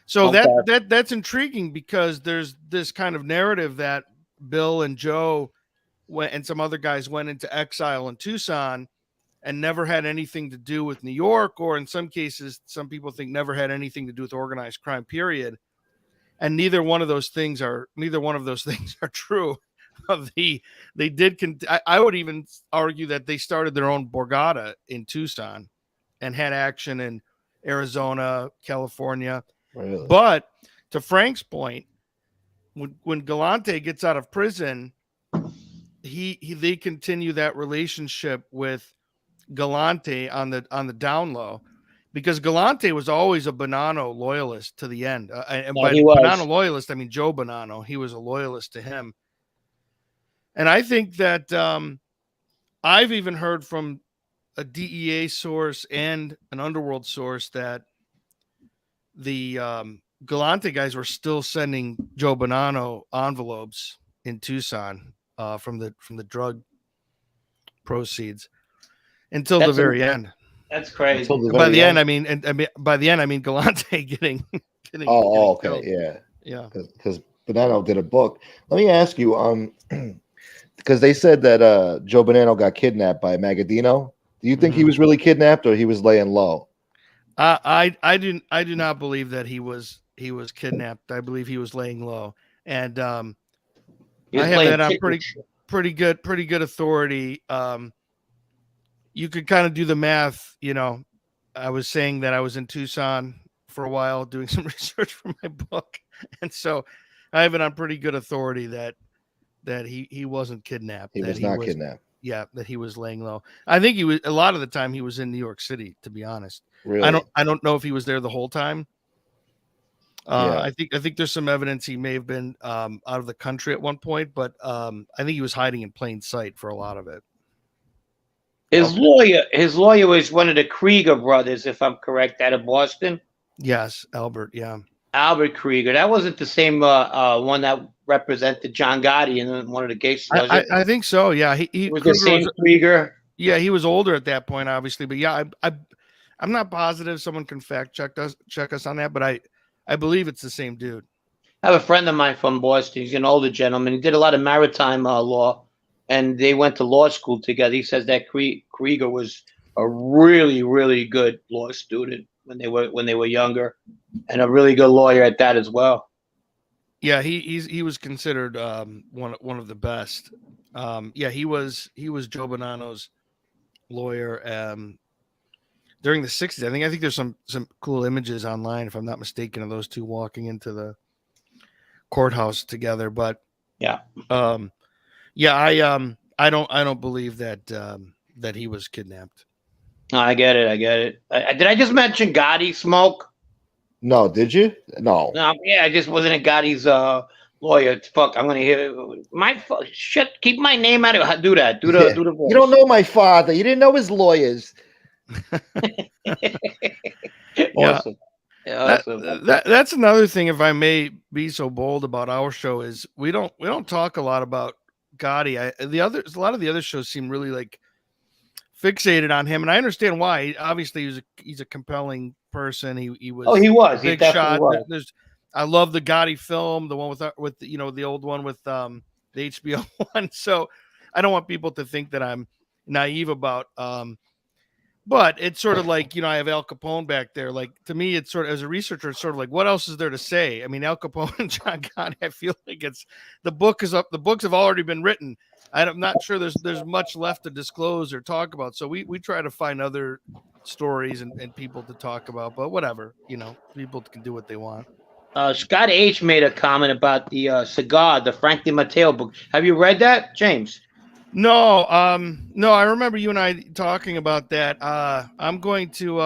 So that's intriguing because there's this kind of narrative that Bill and Joe and some other guys went into exile in Tucson and never had anything to do with New York, or in some cases, some people think never had anything to do with organized crime, period. And neither one of those things are true. They did. I would even argue that they started their own borgata in Tucson and had action in Arizona, California. Really? But to Frank's point, when Galante gets out of prison, they continue that relationship with Galante on the down low, because Galante was always a Bonanno loyalist to the end. And Yeah, by he was. Bonanno loyalist, I mean Joe Bonanno. He was a loyalist to him. And I think that I've even heard from a DEA source and an underworld source that the Galante guys were still sending Joe Bonanno envelopes in Tucson from the drug proceeds until the very end. That's crazy. Until the By very the end, I mean by the end, I mean Galante getting okay, killed. yeah. Because Bonanno did a book. Let me ask you, because they said that Joe Bonanno got kidnapped by Magadino. Do you think he was really kidnapped or he was laying low? I do not believe that he was kidnapped. I believe he was laying low, and I have that on pretty good authority. You could kind of do the math. You know, I was saying that I was in Tucson for a while doing some research for my book, and so I have it on pretty good authority that he wasn't kidnapped. He was not kidnapped. Yeah, that he was laying low. I think he was a lot of the time he was in New York City, to be honest. Really? I don't know if he was there the whole time. Yeah. I think there's some evidence he may have been out of the country at one point, but I think he was hiding in plain sight for a lot of it. His lawyer was one of the Krieger brothers, if I'm correct, out of Boston. Yes, Albert. Yeah, Albert Krieger. That wasn't the same one that represented John Gotti in one of the cases, was it? I think so. Yeah, he was the same Krieger. Yeah, he was older at that point, obviously, but yeah, I'm not positive. Someone can fact check us on that, but I believe it's the same dude. I have a friend of mine from Boston. He's an older gentleman. He did a lot of maritime law, and they went to law school together. He says that Krieger was a really, really good law student when they were younger, and a really good lawyer at that as well. Yeah, he was considered one of the best. Yeah, he was Joe Bonanno's lawyer during the 60s. I think there's some cool images online, if I'm not mistaken, of those two walking into the courthouse together. But yeah, I don't believe that he was kidnapped. I get it. Did I just mention Gotti smoke? No, did you? No. Yeah, I just wasn't a Gotti's lawyer. Fuck, I'm gonna hear shit. Keep my name out of it. Do that. Do the voice. You don't know my father. You didn't know his lawyers. Awesome. Yeah, that's another thing, if I may be so bold about our show, is we don't talk a lot about Gotti. A lot of the other shows seem really like fixated on him, and I understand why. Obviously, he's a compelling person. He was. Oh, he was. Big he shot. Was. I love the Gotti film, the one with the old one with the HBO one. So I don't want people to think that I'm naive about. But it's sort of like, I have Al Capone back there. Like, to me, it's sort of, as a researcher, it's sort of like, what else is there to say? I mean, Al Capone and John Gotti, I feel like the book is up. The books have already been written. I'm not sure there's much left to disclose or talk about. So we try to find other stories and people to talk about, but whatever, people can do what they want. Scott H made a comment about the cigar, the Frank DiMatteo book. Have you read that, James? No, I remember you and I talking about that. I'm going to,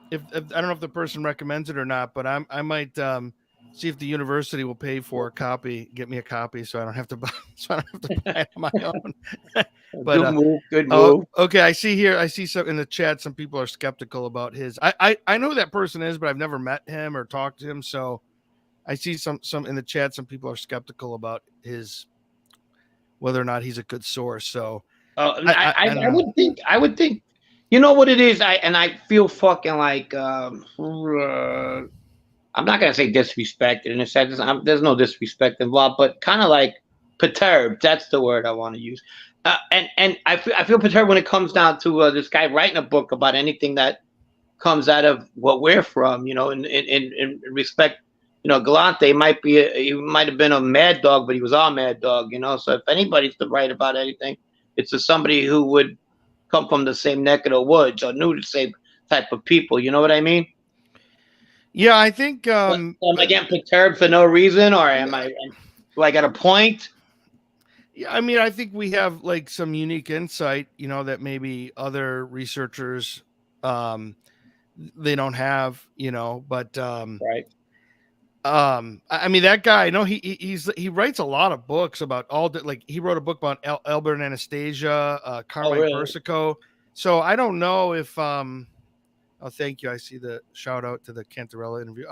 if I don't know if the person recommends it or not, but I might see if the university will pay for a copy, get me a copy, so I don't have to buy it on my own. But good move. Okay, I see some in the chat. Some people are skeptical about his. I know who that person is, but I've never met him or talked to him. So I see some in the chat. Some people are skeptical about his, whether or not he's a good source. So I would think, you know what it is. I feel fucking like I'm not gonna say disrespected in a sense. There's no disrespect involved, but kind of like perturbed. That's the word I want to use. And I feel perturbed when it comes down to this guy writing a book about anything that comes out of what we're from. In respect. Galante he might have been a mad dog, but he was our mad dog, So if anybody's to write about anything, it's to somebody who would come from the same neck of the woods or knew the same type of people. You know what I mean? Yeah, I think. Am I getting perturbed for no reason, or do I got a point? Yeah, I mean, I think we have like some unique insight, that maybe other researchers they don't have, but Right. I mean, that guy, I know he writes a lot of books about like he wrote a book about Albert and Anastasia, Carmine really? Persico. So I don't know if oh, thank you. I see the shout out to the Cantarella interview.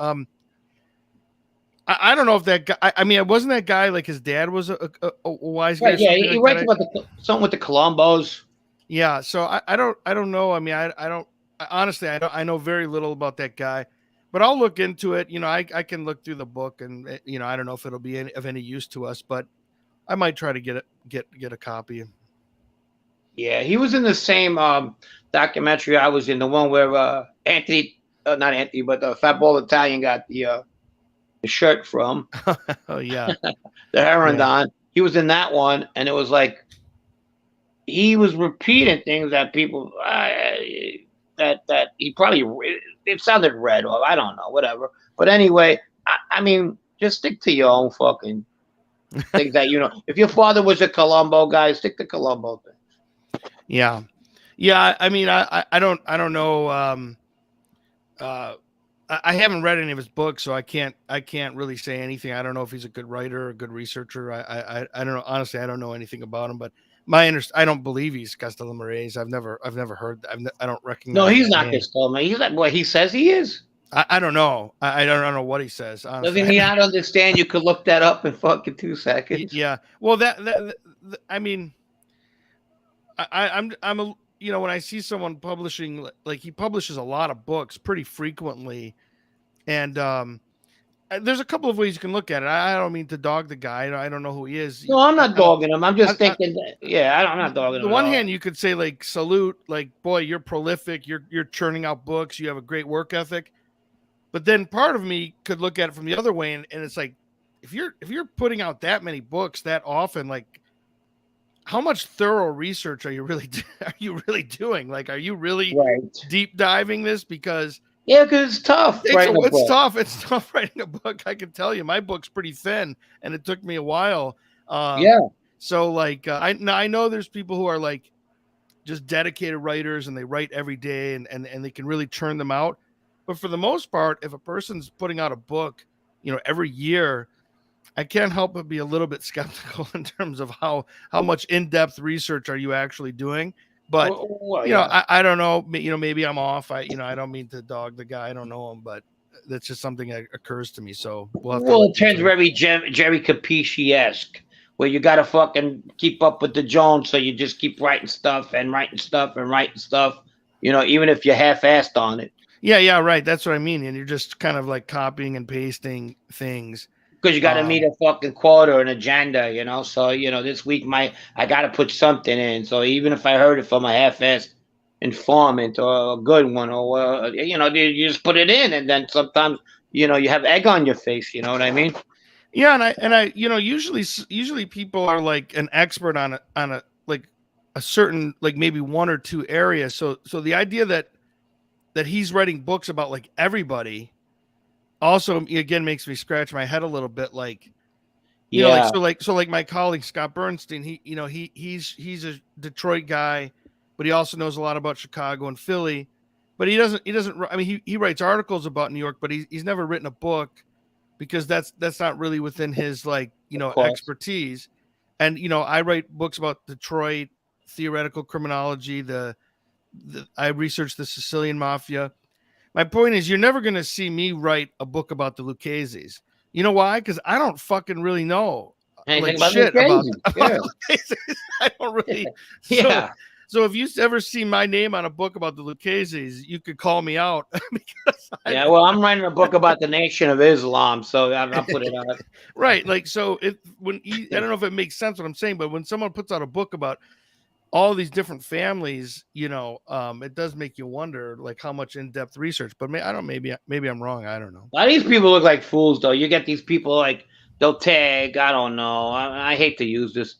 I don't know if that guy. I mean, wasn't that guy like his dad was a wise guy? Right, yeah, he writes about something with the Colombos. Yeah, so I don't know. I mean, honestly, I know very little about that guy, but I'll look into it. I can look through the book, and I don't know if it'll be of any use to us, but I might try to get a copy. Yeah, he was in the same documentary I was in, the one where not Anthony, but the Fat Ball Italian got the shirt from. Oh yeah, the Heron Don. He was in that one, and it was like he was repeating things that people that he probably it sounded red, or I don't know, whatever. But anyway, I mean, just stick to your own fucking things that If your father was a Colombo guy, stick to Colombo thing. Yeah. I mean, I don't know. I haven't read any of his books, so I can't really say anything. I don't know if he's a good writer or a good researcher. I don't know. Honestly, I don't know anything about him, but I don't believe he's Castellamarese. I've never heard. I don't recognize. No, he's not Castellamarese. He's like what he says he is. I don't know. I don't know what he says. Honestly. Doesn't he not understand? You could look that up in fucking 2 seconds. Yeah. Well, I mean, I'm a when I see someone publishing, like he publishes a lot of books pretty frequently, and there's a couple of ways you can look at it. I don't mean to dog the guy. I don't know who he is. No, I'm not dogging him. I'm just thinking I'm not dogging him. On the one hand, you could say like salute, like boy, you're prolific. You're churning out books. You have a great work ethic. But then part of me could look at it from the other way, and it's like if you're putting out that many books that often, like how much thorough research are you really doing? Like, are you really deep diving this? Because it's tough. It's tough writing a book. I can tell you, my book's pretty thin, and it took me a while. So like, I know there's people who are like just dedicated writers, and they write every day, and they can really churn them out. But for the most part, if a person's putting out a book, every year, I can't help but be a little bit skeptical in terms of how much in-depth research are you actually doing. But I don't know. Maybe I'm off. I don't mean to dog the guy. I don't know him, but that's just something that occurs to me. So it turns very Jerry Capisci-esque, where you got to fucking keep up with the Jones, so you just keep writing stuff, even if you're half-assed on it. Yeah, right. That's what I mean. And you're just kind of like copying and pasting things. Because you got to meet a fucking quota or an agenda, So, this week I got to put something in. So even if I heard it from a half-assed informant or a good one, or you just put it in, and then sometimes you have egg on your face. You know what I mean? Yeah, and I usually people are like an expert on a like a certain, like maybe one or two areas. So the idea that he's writing books about like everybody also again makes me scratch my head a little bit. Like, like my colleague Scott Bernstein, he's a Detroit guy, but he also knows a lot about Chicago and Philly. But he doesn't. I mean, he writes articles about New York, but he's never written a book because that's not really within his expertise. And I write books about Detroit, theoretical criminology. I researched the Sicilian mafia. My point is, you're never going to see me write a book about the Lucchese's. You know why? Because I don't fucking really know shit about Lucchese's. I don't really. Yeah. So if you ever see my name on a book about the Lucchese's, you could call me out. I'm writing a book about the Nation of Islam, so I'll put it out. Right. Like, so I don't know if it makes sense what I'm saying, but when someone puts out a book about all these different families, it does make you wonder, like, how much in-depth research. But maybe I'm wrong. I don't know. A lot of these people look like fools, though. You get these people like they'll tag. I don't know. I hate to use this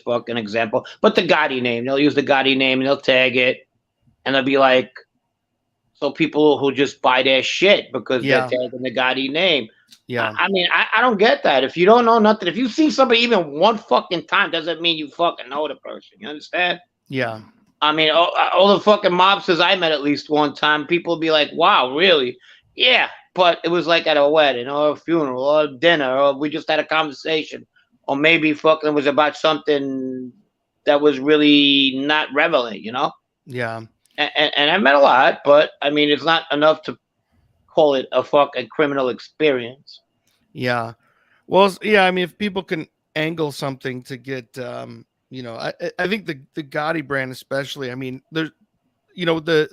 fucking example, but the Gotti name. They'll use the Gotti name and they'll tag it, and they'll be like, so people who just buy their shit because they're tagging the Gotti name. Yeah. I mean, I don't get that. If you don't know nothing, if you see somebody even one fucking time, doesn't mean you fucking know the person. You understand? Yeah. I mean, all the fucking mobsters I met at least one time, people would be like, wow, really? Yeah, but it was like at a wedding or a funeral or a dinner, or we just had a conversation, or maybe fucking it was about something that was really not relevant, you know? Yeah. And I met a lot, but I mean, it's not enough to call it a fucking criminal experience. Yeah. Well, yeah, I mean, if people can angle something to get, you know, I think the Gotti brand, especially, I mean, there's, you know, the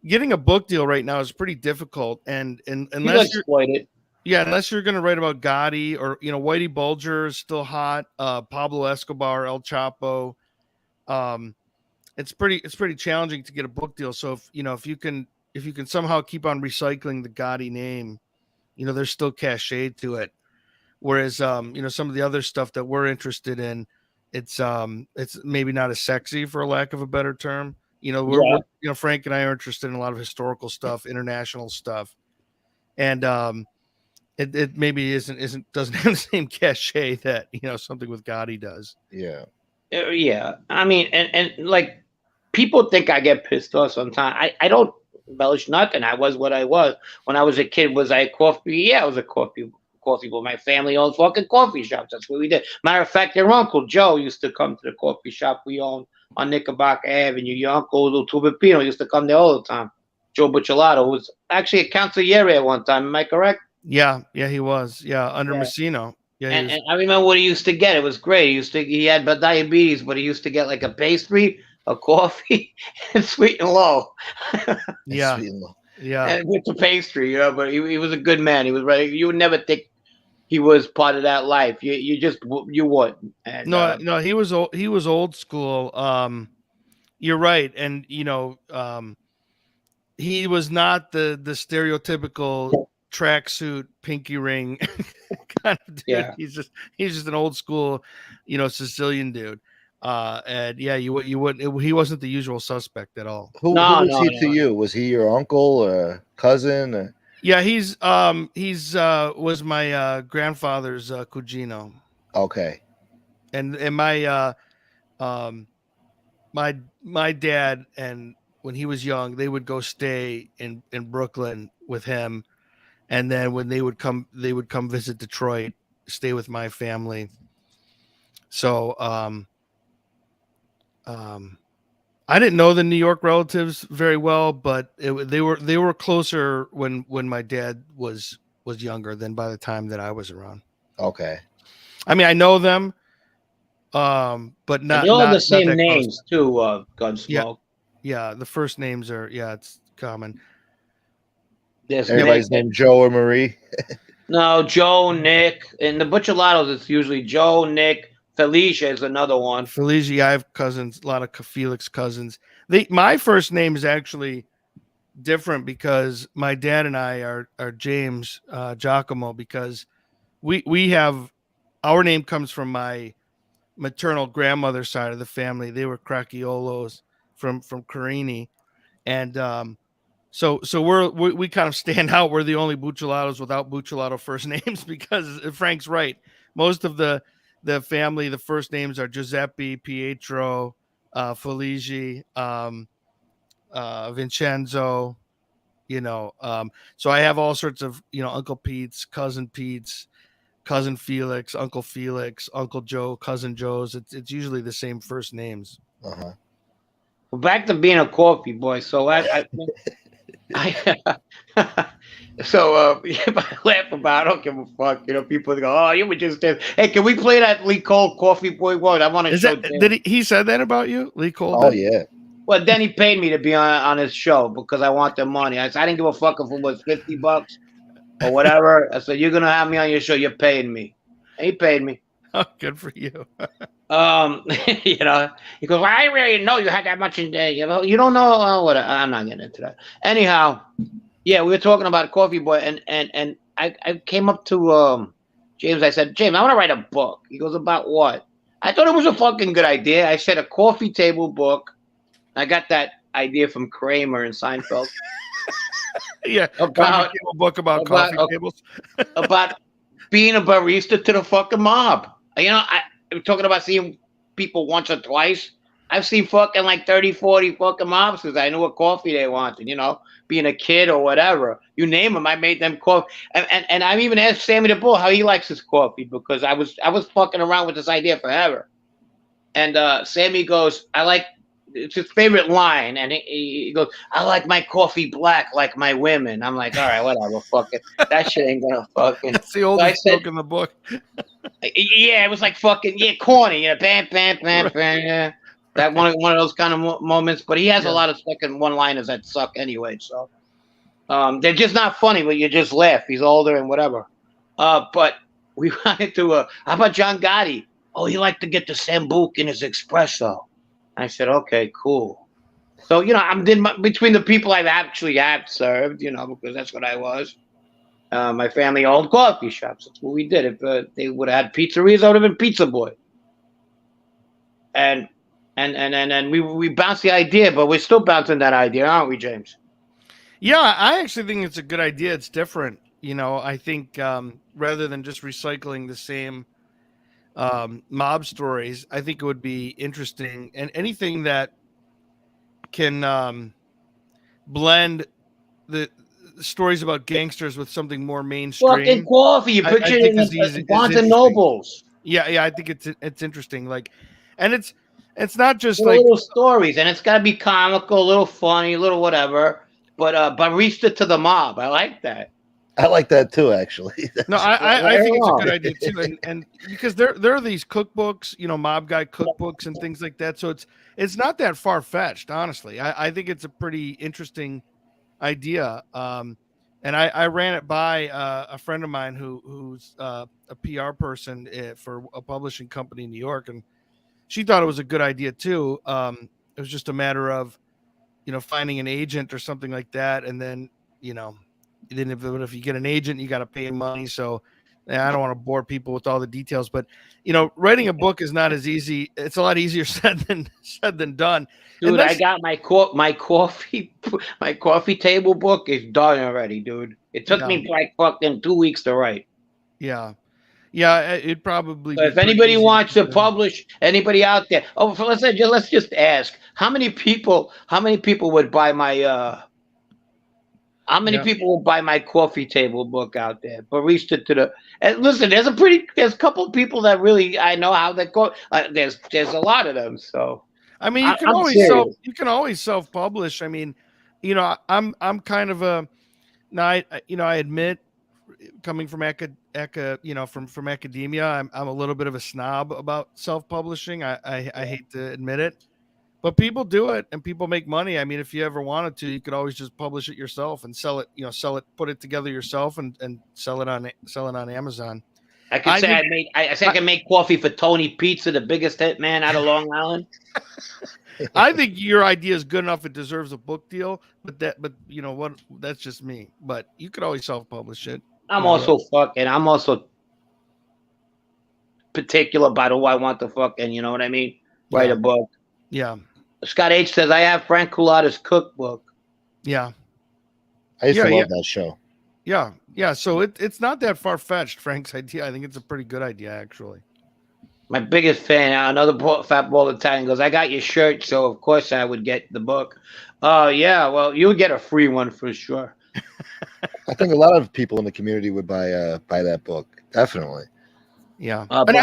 getting a book deal right now is pretty difficult. And unless you're, exploited. yeah, unless you're going to write about Gotti or, you know, Whitey Bulger is still hot. Pablo Escobar, El Chapo. It's pretty challenging to get a book deal. So if, you know, if you can somehow keep on recycling the Gotti name, you know, there's still cachet to it. Whereas, you know, some of the other stuff that we're interested in, it's maybe not as sexy, for a lack of a better term. You know, we're you know, Frank and I are interested in a lot of historical stuff, international stuff, and it maybe doesn't have the same cachet that, you know, something with Gotti does. Yeah. Yeah. I mean, and like people think I get pissed off sometimes. I don't embellish nothing. I was what I was. When I was a kid, was I a coffee? Yeah, I was a coffee boy. My family owned fucking coffee shops. That's what we did. Matter of fact, your uncle Joe used to come to the coffee shop we owned on Knickerbocker Avenue. Your uncle Tubipino used to come there all the time. Joe Buccellato was actually a consigliere at one time. Am I correct? Yeah, he was. Yeah, under Messino. Yeah, and I remember what he used to get. It was great. He had diabetes, but he used to get like a pastry, a coffee, and sweet and low. Yeah, and with the pastry, you know. But he was a good man. He was right. You would never think he was part of that life. You wouldn't. And, no, he was old school. You're right, and you know, he was not the stereotypical tracksuit, pinky ring kind of dude. Yeah. He's just an old school, you know, Sicilian dude. And yeah, you wouldn't. He wasn't the usual suspect at all. Who was he to you? Was he your uncle, or cousin? Or? Yeah, he's was my grandfather's cugino. Okay. And my dad, and when he was young, they would go stay in Brooklyn with him, and then when they would come visit Detroit, stay with my family. So I didn't know the New York relatives very well, but they were closer when my dad was younger than by the time that I was around. Okay. I mean, I know them, but not. They all have the same names close. Too. Gunsmoke. Yeah, the first names are it's common. Everybody's named Joe or Marie. No, Joe, Nick, and the Buccellados. It's usually Joe, Nick. Felicia is another one. Felicia, I have cousins, a lot of Felix cousins. My first name is actually different because my dad and I are James Giacomo, because we have, our name comes from my maternal grandmother's side of the family. They were Cracciolos from Carini, and so we kind of stand out. We're the only Buccellados without Buccellato first names, because Frank's right. Most of the family, the first names are Giuseppe, Pietro, Feligi, Vincenzo, you know. So I have all sorts of, you know, Uncle Pete's, Cousin Pete's, Cousin Felix, Uncle Joe, Cousin Joe's. It's usually the same first names. Uh-huh. Well, back to being a coffee boy. So So if I laugh about, I don't give a fuck. You know, people go, "Oh, you were just this." Hey, can we play that Lee Cole Coffee Boy one? I want to show. Did he said that about you, Lee Cole? Oh yeah. Well, then he paid me to be on his show because I want the money. I said I didn't give a fuck if it was $50 or whatever. I said, "You're gonna have me on your show. You're paying me." And he paid me. Oh, good for you. You know, he goes, well, I really know you had that much in there. You know, you don't know what. I'm not getting into that. Anyhow. Yeah, we were talking about Coffee Boy, and I came up to James. I said, James, I want to write a book. He goes, about what? I thought it was a fucking good idea. I said a coffee table book. I got that idea from Kramer and Seinfeld. Yeah, about a book about coffee tables. About being a barista to the fucking mob. You know, I'm talking about seeing people once or twice. I've seen fucking like 30, 40 fucking mobsters. I knew what coffee they wanted, being a kid or whatever. You name them, I made them coffee. And I've even asked Sammy the Bull how he likes his coffee because I was fucking around with this idea forever. And Sammy goes, it's his favorite line, and he goes, I like my coffee black like my women. I'm like, all right, whatever, fuck it. That shit ain't gonna fucking. That's the oldest joke in the book. Yeah, it was like fucking corny, bam, bam, bam, bam, yeah. That one of those kind of moments. But he has a lot of fucking one-liners that suck anyway. So they're just not funny, but you just laugh. He's older and whatever. But we wanted to. How about John Gotti? Oh, he liked to get the Sambuca in his espresso. I said, okay, cool. So, I'm between the people I've actually had served, because that's what I was. My family owned coffee shops. That's what we did. If they would have had pizzerias, I would have been pizza boy. And we bounced the idea, but we're still bouncing that idea, aren't we, James? Yeah, I actually think it's a good idea. It's different. I think rather than just recycling the same mob stories, I think it would be interesting, and anything that can blend the stories about gangsters with something more mainstream. Fucking coffee, you picture it in Barnes and Nobles. Yeah, I think it's interesting. Like, and it's not just little stories, and it's got to be comical, a little funny, a little whatever. But barista to the mob, I like that. I like that too, actually. No, I think it's a good idea too, and because there are these cookbooks, mob guy cookbooks and things like that. So it's not that far fetched, honestly. I think it's a pretty interesting idea. And I ran it by a friend of mine who's a PR person for a publishing company in New York, and she thought it was a good idea too. It was just a matter of finding an agent or something like that, and then then if you get an agent, you got to pay him money. So I don't want to bore people with all the details, but writing a book is not as easy. It's a lot easier said than done. Dude, I got my coffee table book is done already, dude. It took me like fucking 2 weeks to write. Yeah, it probably. So if anybody wants to publish, anybody out there, let's just ask how many people would buy my How many people will buy my coffee table book out there? Barista to the. And listen, there's a couple of people that really I know how they go. There's a lot of them. So I mean, you can always self-publish. I mean, I'm kind of a. Now I admit, coming from from academia, I'm a little bit of a snob about self-publishing. I hate to admit it. But people do it and people make money. I mean, if you ever wanted to, you could always just publish it yourself and sell it, put it together yourself and sell it on Amazon. I can make coffee for Tony Pizza, the biggest hit man out of Long Island. I think your idea is good enough. It deserves a book deal, but you know what? That's just me. But you could always self-publish it. I'm also particular about who I want to fucking, you know what I mean? Write a book. Yeah. Scott H says I have Frank Culato's cookbook. Yeah. I used to love that show. Yeah. Yeah. So it's not that far fetched, Frank's idea. I think it's a pretty good idea, actually. My biggest fan, another fat ball Italian, goes, I got your shirt, so of course I would get the book. Yeah, well, you would get a free one for sure. I think a lot of people in the community would buy that book. Definitely. Yeah. And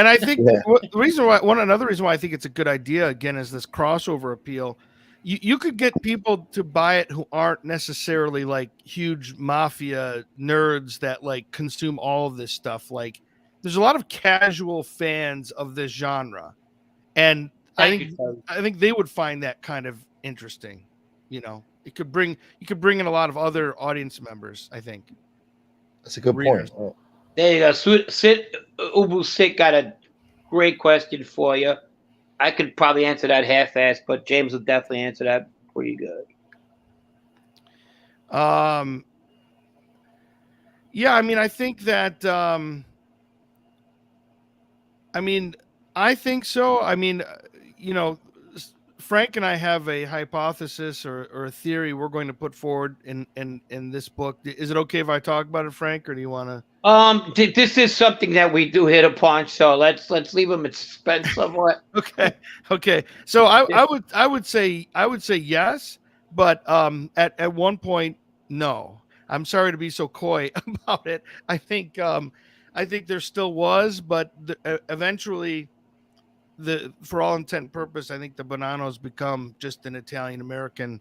I think another reason why I think it's a good idea, again, is this crossover appeal. You could get people to buy it who aren't necessarily like huge mafia nerds that like consume all of this stuff. Like, there's a lot of casual fans of this genre, and I think they would find that kind of interesting. You could bring in a lot of other audience members. I think that's a good point. Oh. There you go. Ubu Sit got a great question for you. I could probably answer that half-assed, but James will definitely answer that pretty good. Yeah, I mean, I think that. I think so. I mean, Frank and I have a hypothesis or a theory we're going to put forward in this book. Is it okay if I talk about it, Frank, or do you want to? This is something that we do hit upon, so let's leave them in suspense somewhat. Okay. So I would say yes, but at one point no. I'm sorry to be so coy about it. I think there still was, but eventually for all intent and purpose, I think the Bonanno's become just an Italian American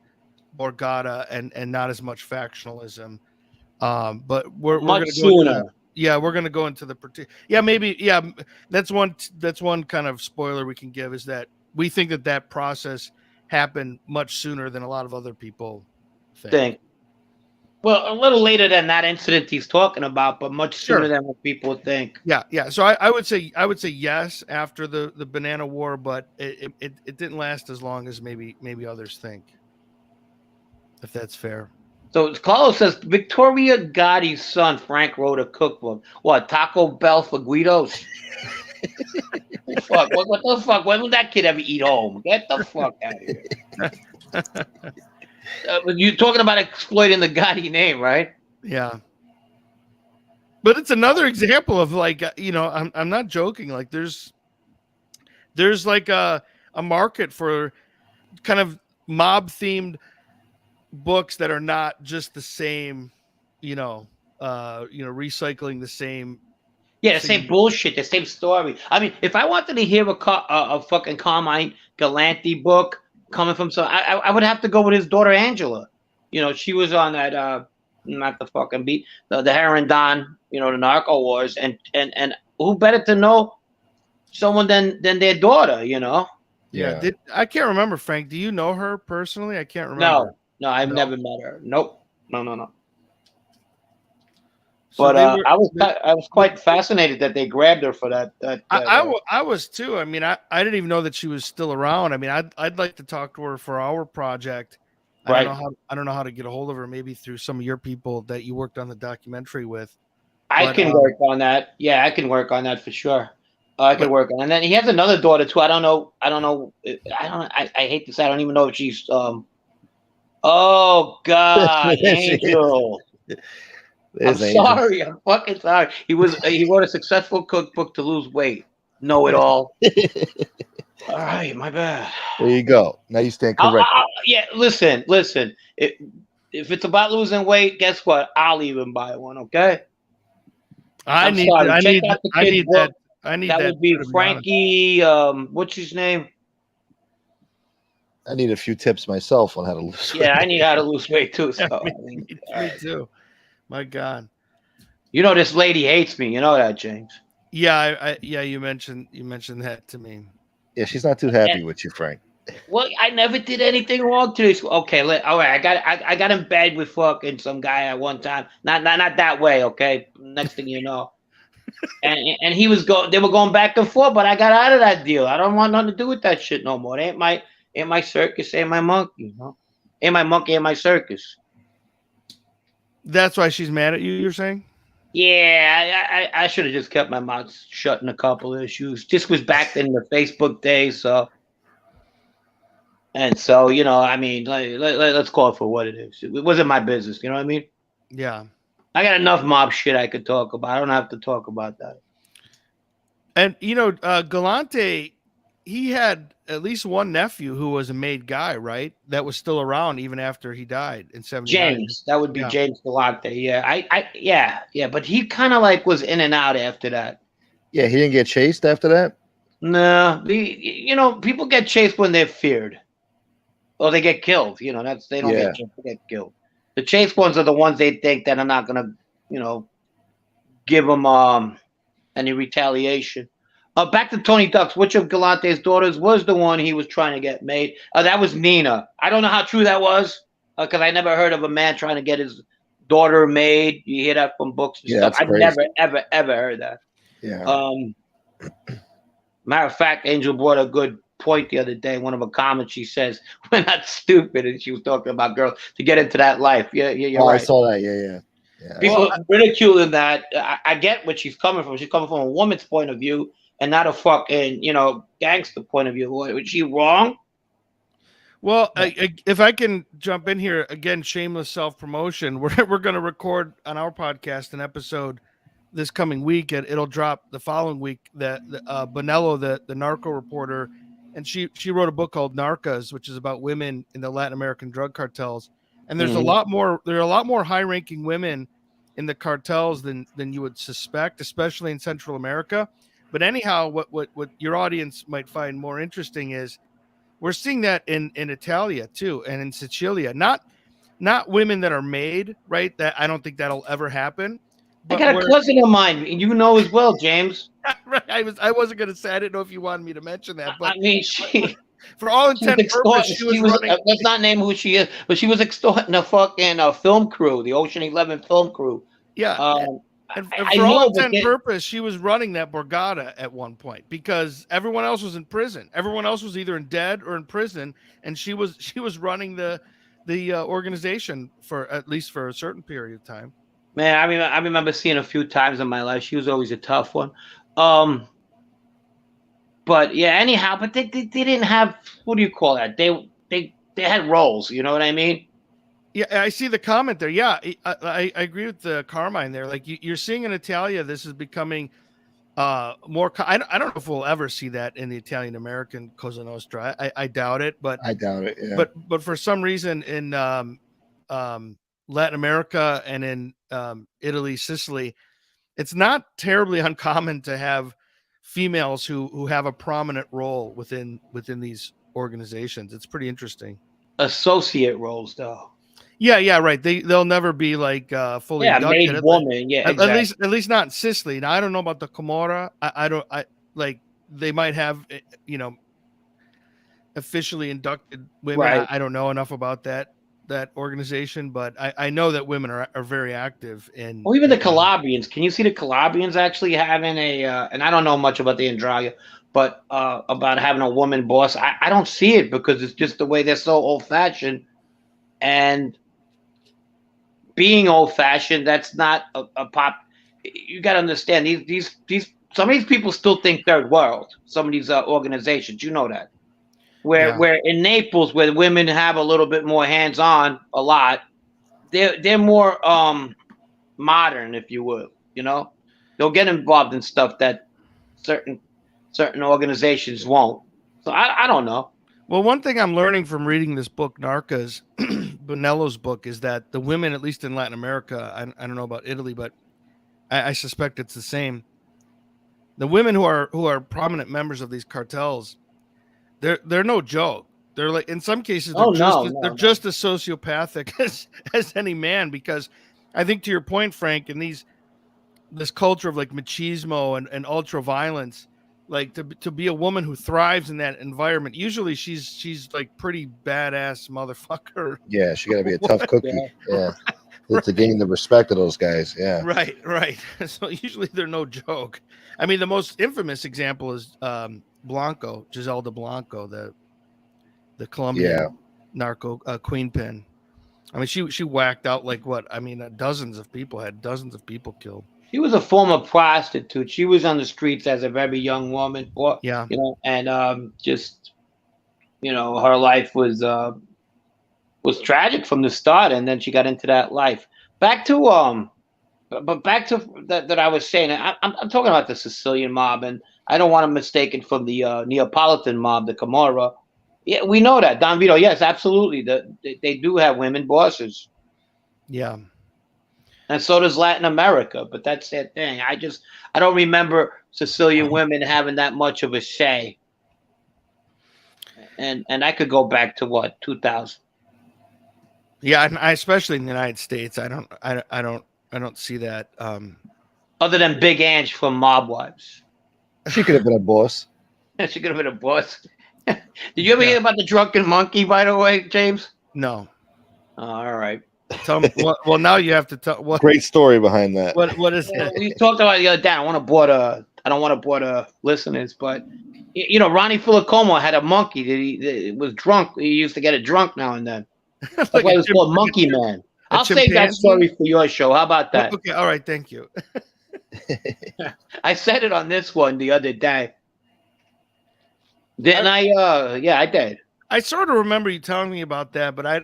Borgata and not as much factionalism. But we're Much going to go into sooner. we're going to go into the that's one kind of spoiler we can give, is that we think that process happened much sooner than a lot of other people think. Well, a little later than that incident he's talking about, but much sooner than what people think. Yeah. So I would say yes after the Banana War, but it didn't last as long as maybe others think. If that's fair. So Carlos says Victoria Gotti's son Frank wrote a cookbook. What, Taco Bell for Guidos? Fuck, what the fuck? When will that kid ever eat home? Get the fuck out of here. You're talking about exploiting the Gotti name, right? Yeah. But it's another example of, like, I'm not joking. Like there's like a market for kind of mob themed books that are not just the same, recycling the same. Yeah, the same bullshit, the same story. I mean, if I wanted to hear a fucking Carmine Galante book coming from I would have to go with his daughter Angela. She was on that not the fucking beat, the Heron Don, the narco wars, and who better to know someone than their daughter, Yeah. I can't remember, Frank. Do you know her personally? I can't remember. No, I've never met her. Nope. No. So but I was quite fascinated that they grabbed her for that. I was too. I mean, I didn't even know that she was still around. I mean, I'd like to talk to her for our project. Right. I don't know how to get a hold of her. Maybe through some of your people that you worked on the documentary with. I can work on that. Yeah, I can work on that for sure. I can work on it. And then he has another daughter too. I hate to say, I don't even know if she's oh God, Angel. I'm sorry. I'm fucking sorry. He wrote a successful cookbook to lose weight. Know it all. All right, my bad. There you go. Now you stand corrected. Yeah, listen. If it's about losing weight, guess what? I'll even buy one. Okay. I need that. That would be Frankie. What's his name? I need a few tips myself on how to lose weight. Yeah, I need how to lose weight too. So me too. My God. This lady hates me. You know that, James. Yeah, you mentioned that to me. Yeah, she's not too happy with you, Frank. Well, I never did anything wrong to this. Okay, all right. I got in bed with fucking some guy at one time. Not that way. Okay. Next thing you know, and he was they were going back and forth, but I got out of that deal. I don't want nothing to do with that shit no more. It ain't my circus, ain't my monkey. Ain't my monkey, ain't my circus. That's why she's mad at you. You're saying? Yeah, I should have just kept my mouth shut in a couple of issues. This was back in the Facebook days, so. And so, I mean, let's call it for what it is. It wasn't my business. You know what I mean? Yeah. I got enough mob shit I could talk about. I don't have to talk about that. And, Galante, he had at least one nephew who was a made guy, right? That was still around even after he died in 79. James. That would be James Galante. Yeah. Yeah. But he kind of like was in and out after that. Yeah, he didn't get chased after that? No. People get chased when they're feared. Or they get killed. They don't get chased, they get killed. The chase ones are the ones they think that are not going to, give them any retaliation. Back to Tony Ducks. Which of Galante's daughters was the one he was trying to get made? That was Nina. I don't know how true that was because I never heard of a man trying to get his daughter made. You hear that from books and stuff. I've never, ever heard that. Yeah. Matter of fact, Angel brought a good point the other day. One of her comments, she says, "We're not stupid," and she was talking about girls to get into that life. Yeah, you're right. I saw that. Yeah. People ridiculing that. I get what she's coming from. She's coming from a woman's point of view and not a fucking, gangster point of view. Was she wrong? Well, if I can jump in here again, shameless self-promotion. We're going to record on our podcast an episode this coming week. It'll drop the following week. That Bonello, the narco reporter, and she wrote a book called Narcas, which is about women in the Latin American drug cartels. And there's a lot more. There are a lot more high-ranking women in the cartels than you would suspect, especially in Central America. But anyhow, what your audience might find more interesting is we're seeing that in Italia too, and in Sicilia. Not women that are made, right? That I don't think that'll ever happen. I got a cousin of mine, you know as well, James. Right, I wasn't going to say. I didn't know if you wanted me to mention that, but I mean, she, for all intent and purpose, she was running. Let's not name who she is, but she was extorting a fucking film crew, the Ocean 11 film crew. Yeah, and for all intent and purpose, she was running that Borgata at one point because everyone else was in prison. Everyone else was either in dead or in prison, and she was running the organization for at least for a certain period of time. Man, I remember seeing a few times in my life. She was always a tough one. But yeah, anyhow, but they didn't have, what do you call that? They had roles, you know what I mean? Yeah, I see the comment there. Yeah, I agree with the Carmine there. Like you're seeing in Italia, this is becoming more. I don't know if we'll ever see that in the Italian American Cosa Nostra. I doubt it, but I doubt it. Yeah. But for some reason in Latin America and in Italy, Sicily, it's not terribly uncommon to have females who have a prominent role within these organizations. It's pretty interesting. Associate roles, though. Yeah, right. They'll never be like fully inducted. Made woman. Yeah, exactly. At least not in Sicily. Now I don't know about the Camorra. I like they might have officially inducted women. Right. I don't know enough about that organization, but I know that women are very active in. Well, even the Calabrians. Can you see the Calabrians actually having a? And I don't know much about the Andralia, but about having a woman boss. I don't see it because it's just the way they're so old fashioned, and being old fashioned, that's not a pop. You got to understand these some of these people still think third world. Some of these organizations, you know that. Where in Naples, where women have a little bit more hands on, a lot, they're more modern, if you will. You know, they'll get involved in stuff that certain organizations won't. So I don't know. Well, one thing I'm learning from reading this book, Narcas, Bonello's book, is that the women, at least in Latin America, I don't know about Italy, but I suspect it's the same. The women who are prominent members of these cartels, they're no joke. They're like, in some cases, they're just as sociopathic as any man, because I think, to your point, Frank, in this culture of like machismo and ultra violence, like to be a woman who thrives in that environment, usually she's like pretty badass motherfucker. Yeah, she got to be a tough cookie. Yeah. To gain the respect of those guys. Yeah. Right. So usually they're no joke. I mean, the most infamous example is Blanco, Giselda Blanco, the Colombian narco queenpin. I mean, she whacked out like what? I mean, dozens of people killed. She was a former prostitute. She was on the streets as a very young woman. And just, her life was tragic from the start, and then she got into that life. Back to that I was saying. I'm talking about the Sicilian mob, and I don't want to mistake it from the Neapolitan mob, the Camorra. Yeah, we know that, Don Vito. Yes, absolutely. They do have women bosses. Yeah. And so does Latin America, but that's their thing. I don't remember Sicilian women having that much of a say. And I could go back to what, 2000. Yeah, and especially in the United States, I don't see that. Other than Big Ange from Mob Wives. She could have been a boss. She could have been a boss. Did you ever hear about the drunken monkey, by the way, James? No. All right. Tell me. Well, now you have to tell. What great story behind that? What is that? We talked about it the other day. I don't want to bore listeners, but Ronnie Filicomo had a monkey that was drunk. He used to get it drunk now and then. That's why it was called Monkey Man. I'll save that story for your show. How about that? Okay. All right. Thank you. I said it on this one the other day. Didn't I? Yeah, I did. I sort of remember you telling me about that, but I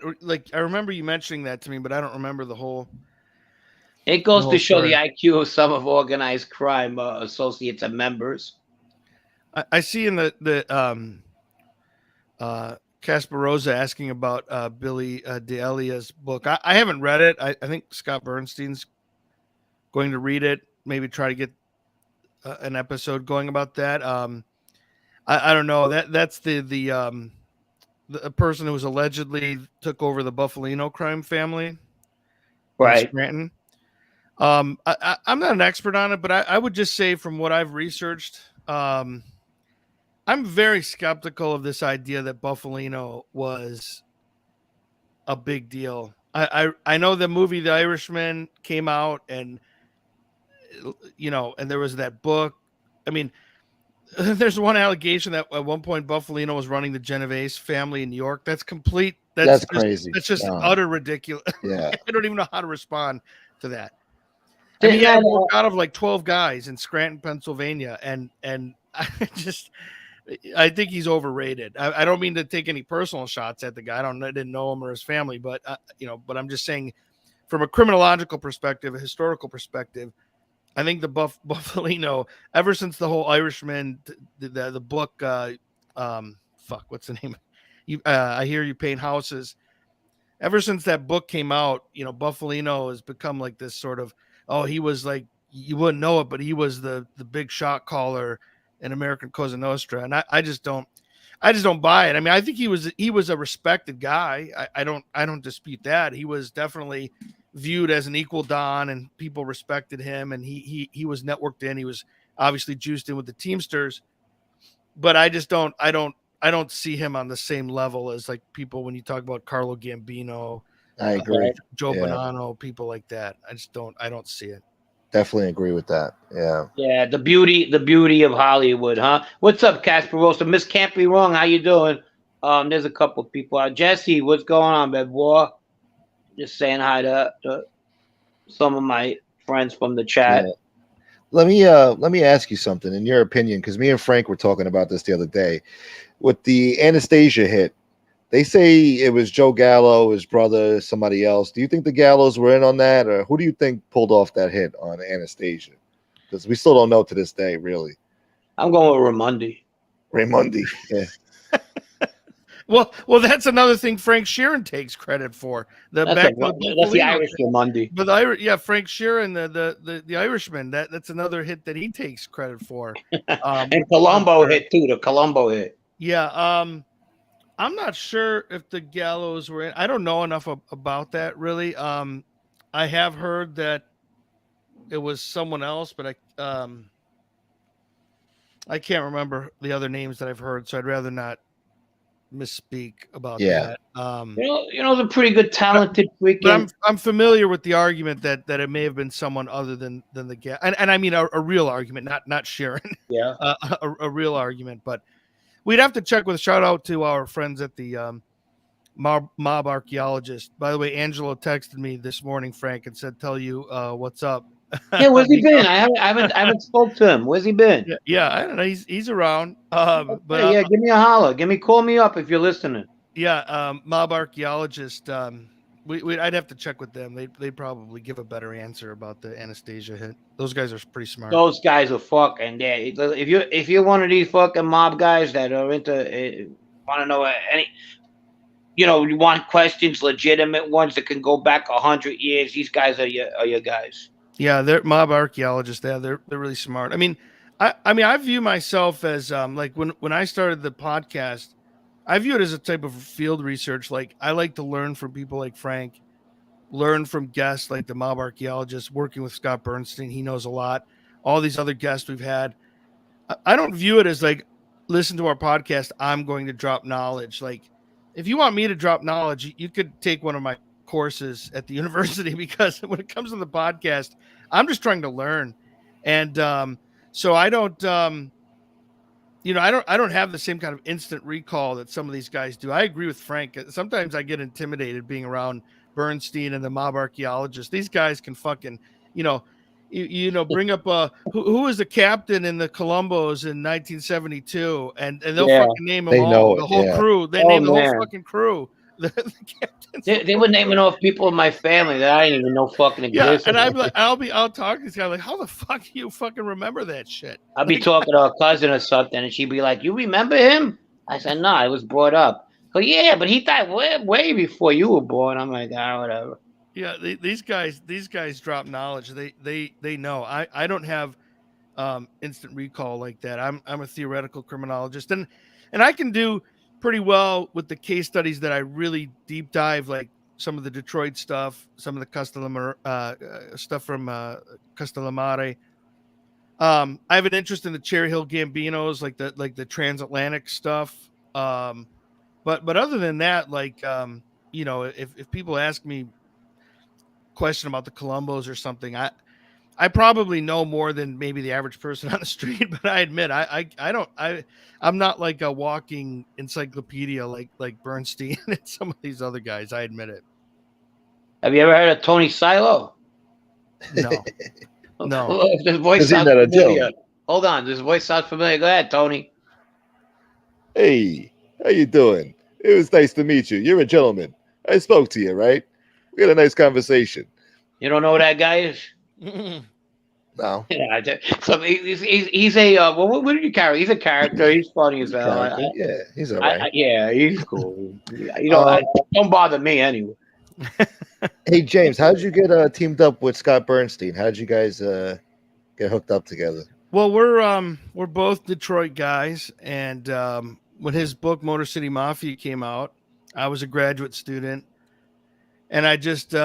remember you mentioning that to me, but I don't remember the whole It goes whole to show story. the IQ of some of organized crime associates and members. I see in the Casper Rosa asking about Billy D'Elia's book. I haven't read it. I think Scott Bernstein's going to read it. Maybe try to get an episode going about that. I don't know. That's the person who was allegedly took over the Buccalatto crime family in Right. Scranton. I'm not an expert on it, but I would just say from what I've researched, I'm very skeptical of this idea that Buccalatto was a big deal. I know the movie The Irishman came out, and and there was that book. I mean, there's one allegation that at one point Buccalatto was running the Genovese family in New York. That's complete. That's crazy. That's just No. utter ridiculous. Yeah. I don't even know how to respond to that. I mean, he had a book out of like 12 guys in Scranton, Pennsylvania, and I think he's overrated. I don't mean to take any personal shots at the guy. I didn't know him or his family, but but I'm just saying, from a criminological perspective, a historical perspective, I think the Buccalatto, ever since the whole Irishman, the book, what's the name? I Hear You Paint Houses. Ever since that book came out, Buccalatto has become like this sort of, he was like, you wouldn't know it, but he was the big shot caller in American Cosa Nostra, and I just don't buy it. I mean, I think he was a respected guy. I don't dispute that. He was definitely viewed as an equal don, and people respected him, and he was networked in. He was obviously juiced in with the Teamsters, but I don't see him on the same level as like people when you talk about Carlo Gambino. I agree. Joe Bonanno, people like that. I don't see it. Definitely agree with that. Yeah. Yeah, the beauty of Hollywood, huh? What's up, Casper Rosa? Miss Can't Be Wrong, how you doing? There's a couple of people. Jesse, what's going on, bad boy? Just saying hi to some of my friends from the chat. Yeah. Let me ask you something. In your opinion, because me and Frank were talking about this the other day, with the Anastasia hit, they say it was Joe Gallo, his brother, somebody else. Do you think the Gallos were in on that, or who do you think pulled off that hit on Anastasia? Because we still don't know to this day, really. I'm going with Raimondi. Raimondi, yeah. Well, that's another thing Frank Sheeran takes credit for. That's the Irish Raimondi. But Frank Sheeran, the Irishman, that's another hit that he takes credit for. And Columbo hit too. The Columbo hit. Yeah. I'm not sure if the Gallows were in. I don't know enough about that really. I have heard that it was someone else, but I can't remember the other names that I've heard, so I'd rather not misspeak about that. He's a pretty good, talented freaking. I'm familiar with the argument that it may have been someone other than the guy, and I mean a real argument, not Sharon. Yeah, a real argument, but we'd have to check with. Shout out to our friends at the mob archaeologist. By the way, Angelo texted me this morning, Frank, and said, "Tell you what's up." Yeah, where's he been? I haven't spoke to him. Where's he been? Yeah, I don't know. He's around. But give me a holler. Call me up if you're listening. Yeah, mob archaeologist. I'd have to check with them. They'd probably give a better answer about the Anastasia hit. Those guys are pretty smart. Those guys are fucking dead. If you're one of these fucking mob guys that are into want to know any, you want questions, legitimate ones that can go back 100 years. These guys are your guys. Yeah, they're mob archaeologists. They're really smart. I mean, I view myself as like when I started the podcast, I view it as a type of field research. Like I like to learn from people like Frank, learn from guests like the mob archaeologist, working with Scott Bernstein. He knows a lot. All these other guests we've had. I don't view it as like, listen to our podcast, I'm going to drop knowledge. Like if you want me to drop knowledge, you could take one of my courses at the university, because when it comes to the podcast, I'm just trying to learn. And so I don't I don't have the same kind of instant recall that some of these guys do. I agree with Frank. Sometimes I get intimidated being around Bernstein and the mob archaeologists. These guys can fucking, bring up who was the captain in the Columbos in 1972, and they'll fucking name them all. The whole crew. They name the whole fucking crew. the captains. They were naming off people in my family that I didn't even know fucking Yeah, existed. and I'm like, I'll talk to this guy like, how the fuck do you fucking remember that shit? I'd be talking to a cousin or something, and she'd be like, "You remember him?" I said, "No, I was brought up." Oh yeah, but he died way before you were born. I'm like, whatever. Yeah, these guys drop knowledge. They know. I don't have instant recall like that. I'm a theoretical criminologist, and I can do pretty well with the case studies that I really deep dive, like some of the Detroit stuff, some of the stuff from Castellamare. I have an interest in the Cherry Hill Gambinos, like the transatlantic stuff. But other than that, like if people ask me question about the Columbos or something, I probably know more than maybe the average person on the street, but I admit I'm not like a walking encyclopedia like Bernstein and some of these other guys. I admit it. Have you ever heard of Tony Silo? No. If this voice sounds familiar. Hold on, this voice sounds familiar. Go ahead, Tony. Hey, how you doing? It was nice to meet you. You're a gentleman. I spoke to you, right? We had a nice conversation. You don't know who that guy is? No. Yeah, so he's a what did you carry? He's a character. He's funny as hell. Yeah, he's all right. Yeah, he's cool. Don't bother me anyway. Hey James, how did you get teamed up with Scott Bernstein? How did you guys get hooked up together? Well, we're both Detroit guys, and when his book Motor City Mafia came out, I was a graduate student, and I just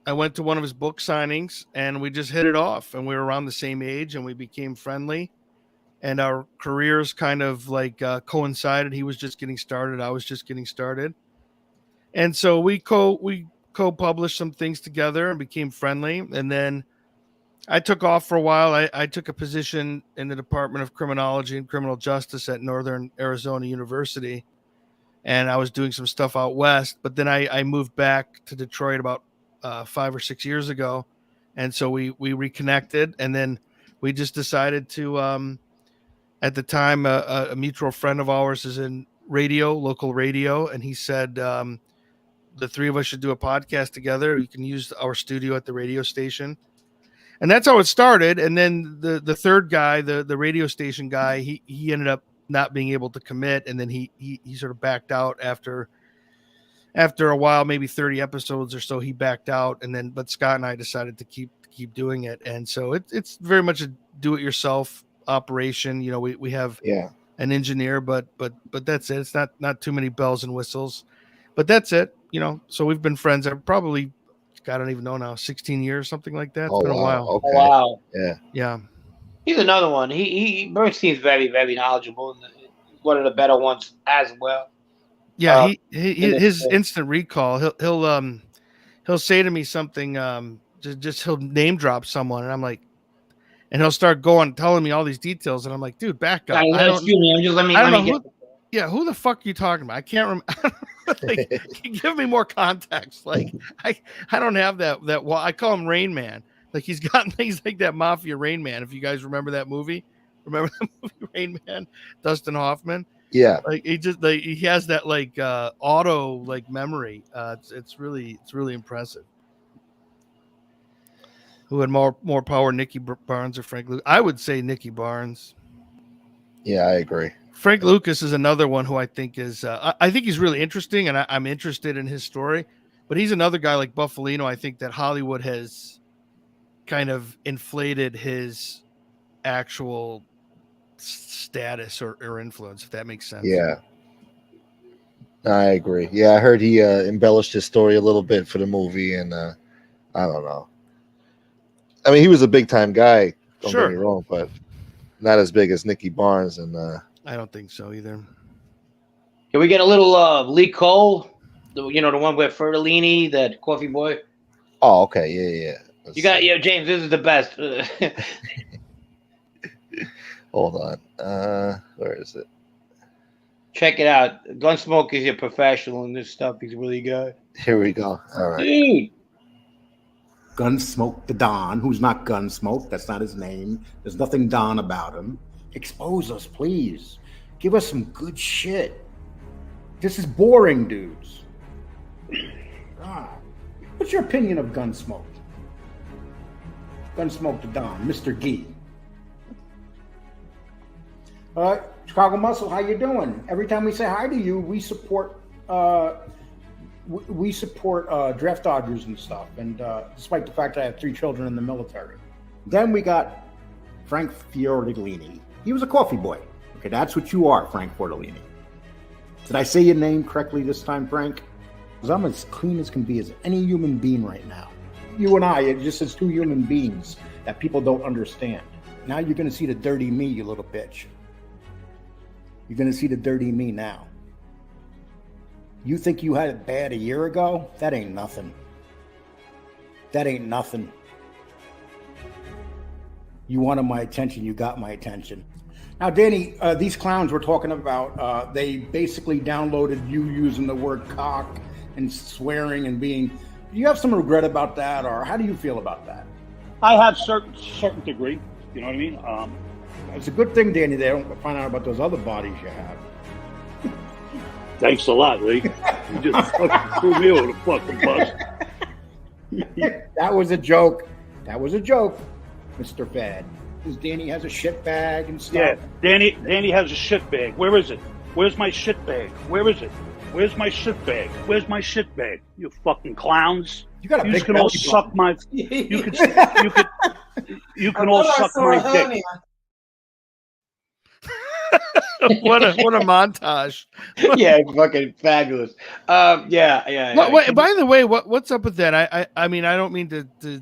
I went to one of his book signings, and we just hit it off, and we were around the same age, and we became friendly, and our careers kind of like coincided. He was just getting started, I was just getting started, and so we co-published some things together and became friendly. And then I took off for a while. I took a position in the Department of Criminology and Criminal Justice at Northern Arizona University, and I was doing some stuff out west. But then I moved back to Detroit about 5 or 6 years ago, and so we reconnected. And then we just decided to, at the time, a mutual friend of ours is in local radio, and he said the three of us should do a podcast together. You can use our studio at the radio station. And that's how it started. And then the third guy, the radio station guy, he ended up not being able to commit. And then he sort of backed out after a while, maybe 30 episodes or so, he backed out. And then, but Scott and I decided to keep doing it. And so it's very much a do-it-yourself operation. You know, we have an engineer, but that's it. It's not too many bells and whistles, but that's it. You know, so we've been friends. I've probably, I don't even know now, 16 years, something like that. It's been a while. Okay. Oh, wow. Yeah. He's another one. He Bernstein's very, very knowledgeable, and one of the better ones as well. Yeah, his instant recall. He'll say to me something. Just he'll name drop someone, and I'm like, and he'll start telling me all these details, and I'm like, dude, back up. Who the fuck are you talking about? I can't remember. Like, give me more context. Like, I don't have that. Well, I call him Rain Man. Like, he's like that mafia Rain Man. If you guys remember that movie, Rain Man, Dustin Hoffman. Yeah. Like he has that like auto like memory. It's really impressive. Who had more power, Nicky Barnes or Frank Lucas? I would say Nicky Barnes. Yeah, I agree. Frank Lucas is another one who I think is. I think he's really interesting, and I'm interested in his story. But he's another guy like Buccalatto. I think that Hollywood has kind of inflated his actual status or influence, if that makes sense. Yeah, I agree. Yeah, I heard he embellished his story a little bit for the movie, and I don't know. I mean, he was a big time guy. Don't get me wrong, but not as big as Nicky Barnes, and I don't think so either. Can we get a little Lee Cole? The one with Fiordilino, that coffee boy. Oh, okay, yeah. You got James. This is the best. Hold on. Where is it? Check it out. Gunsmoke is a professional in this stuff. He's really good. Here we go. All right. Dude. Gunsmoke the Don, who's not Gunsmoke. That's not his name. There's nothing Don about him. Expose us, please. Give us some good shit. This is boring, dudes. God. What's your opinion of Gunsmoke? Gunsmoke the Don, Mr. Gee. Chicago Muscle, how you doing? Every time we say hi to you, we support draft dodgers and stuff. And despite the fact I have 3 children in the military. Then we got Frank Fiordilino. He was a coffee boy. Okay, that's what you are, Frank Fiordilino. Did I say your name correctly this time, Frank? Because I'm as clean as can be as any human being right now. You and I are just as 2 human beings that people don't understand. Now you're going to see the dirty me, you little bitch. You're going to see the dirty me now. You think you had it bad a year ago? That ain't nothing. That ain't nothing. You wanted my attention, you got my attention. Now, Danny, these clowns we're talking about, they basically downloaded you using the word cock and swearing and being... Do you have some regret about that, or how do you feel about that? I have certain degree, you know what I mean? It's a good thing, Danny, they don't find out about those other bodies you have. Thanks a lot, Lee. You just fucking threw me over the fucking bus. That was a joke. That was a joke, Mr. Fad. Because Danny has a shit bag and stuff. Yeah, Danny has a shit bag. Where is it? Where's my shit bag? Where is it? Where's my shit bag? Where's my shit bag? You fucking clowns! You got a big can all belly suck button. my. You can all suck my dick. what a montage. Yeah, fucking fabulous. Yeah. Wait, by the way, what's up with that? I mean, I don't mean to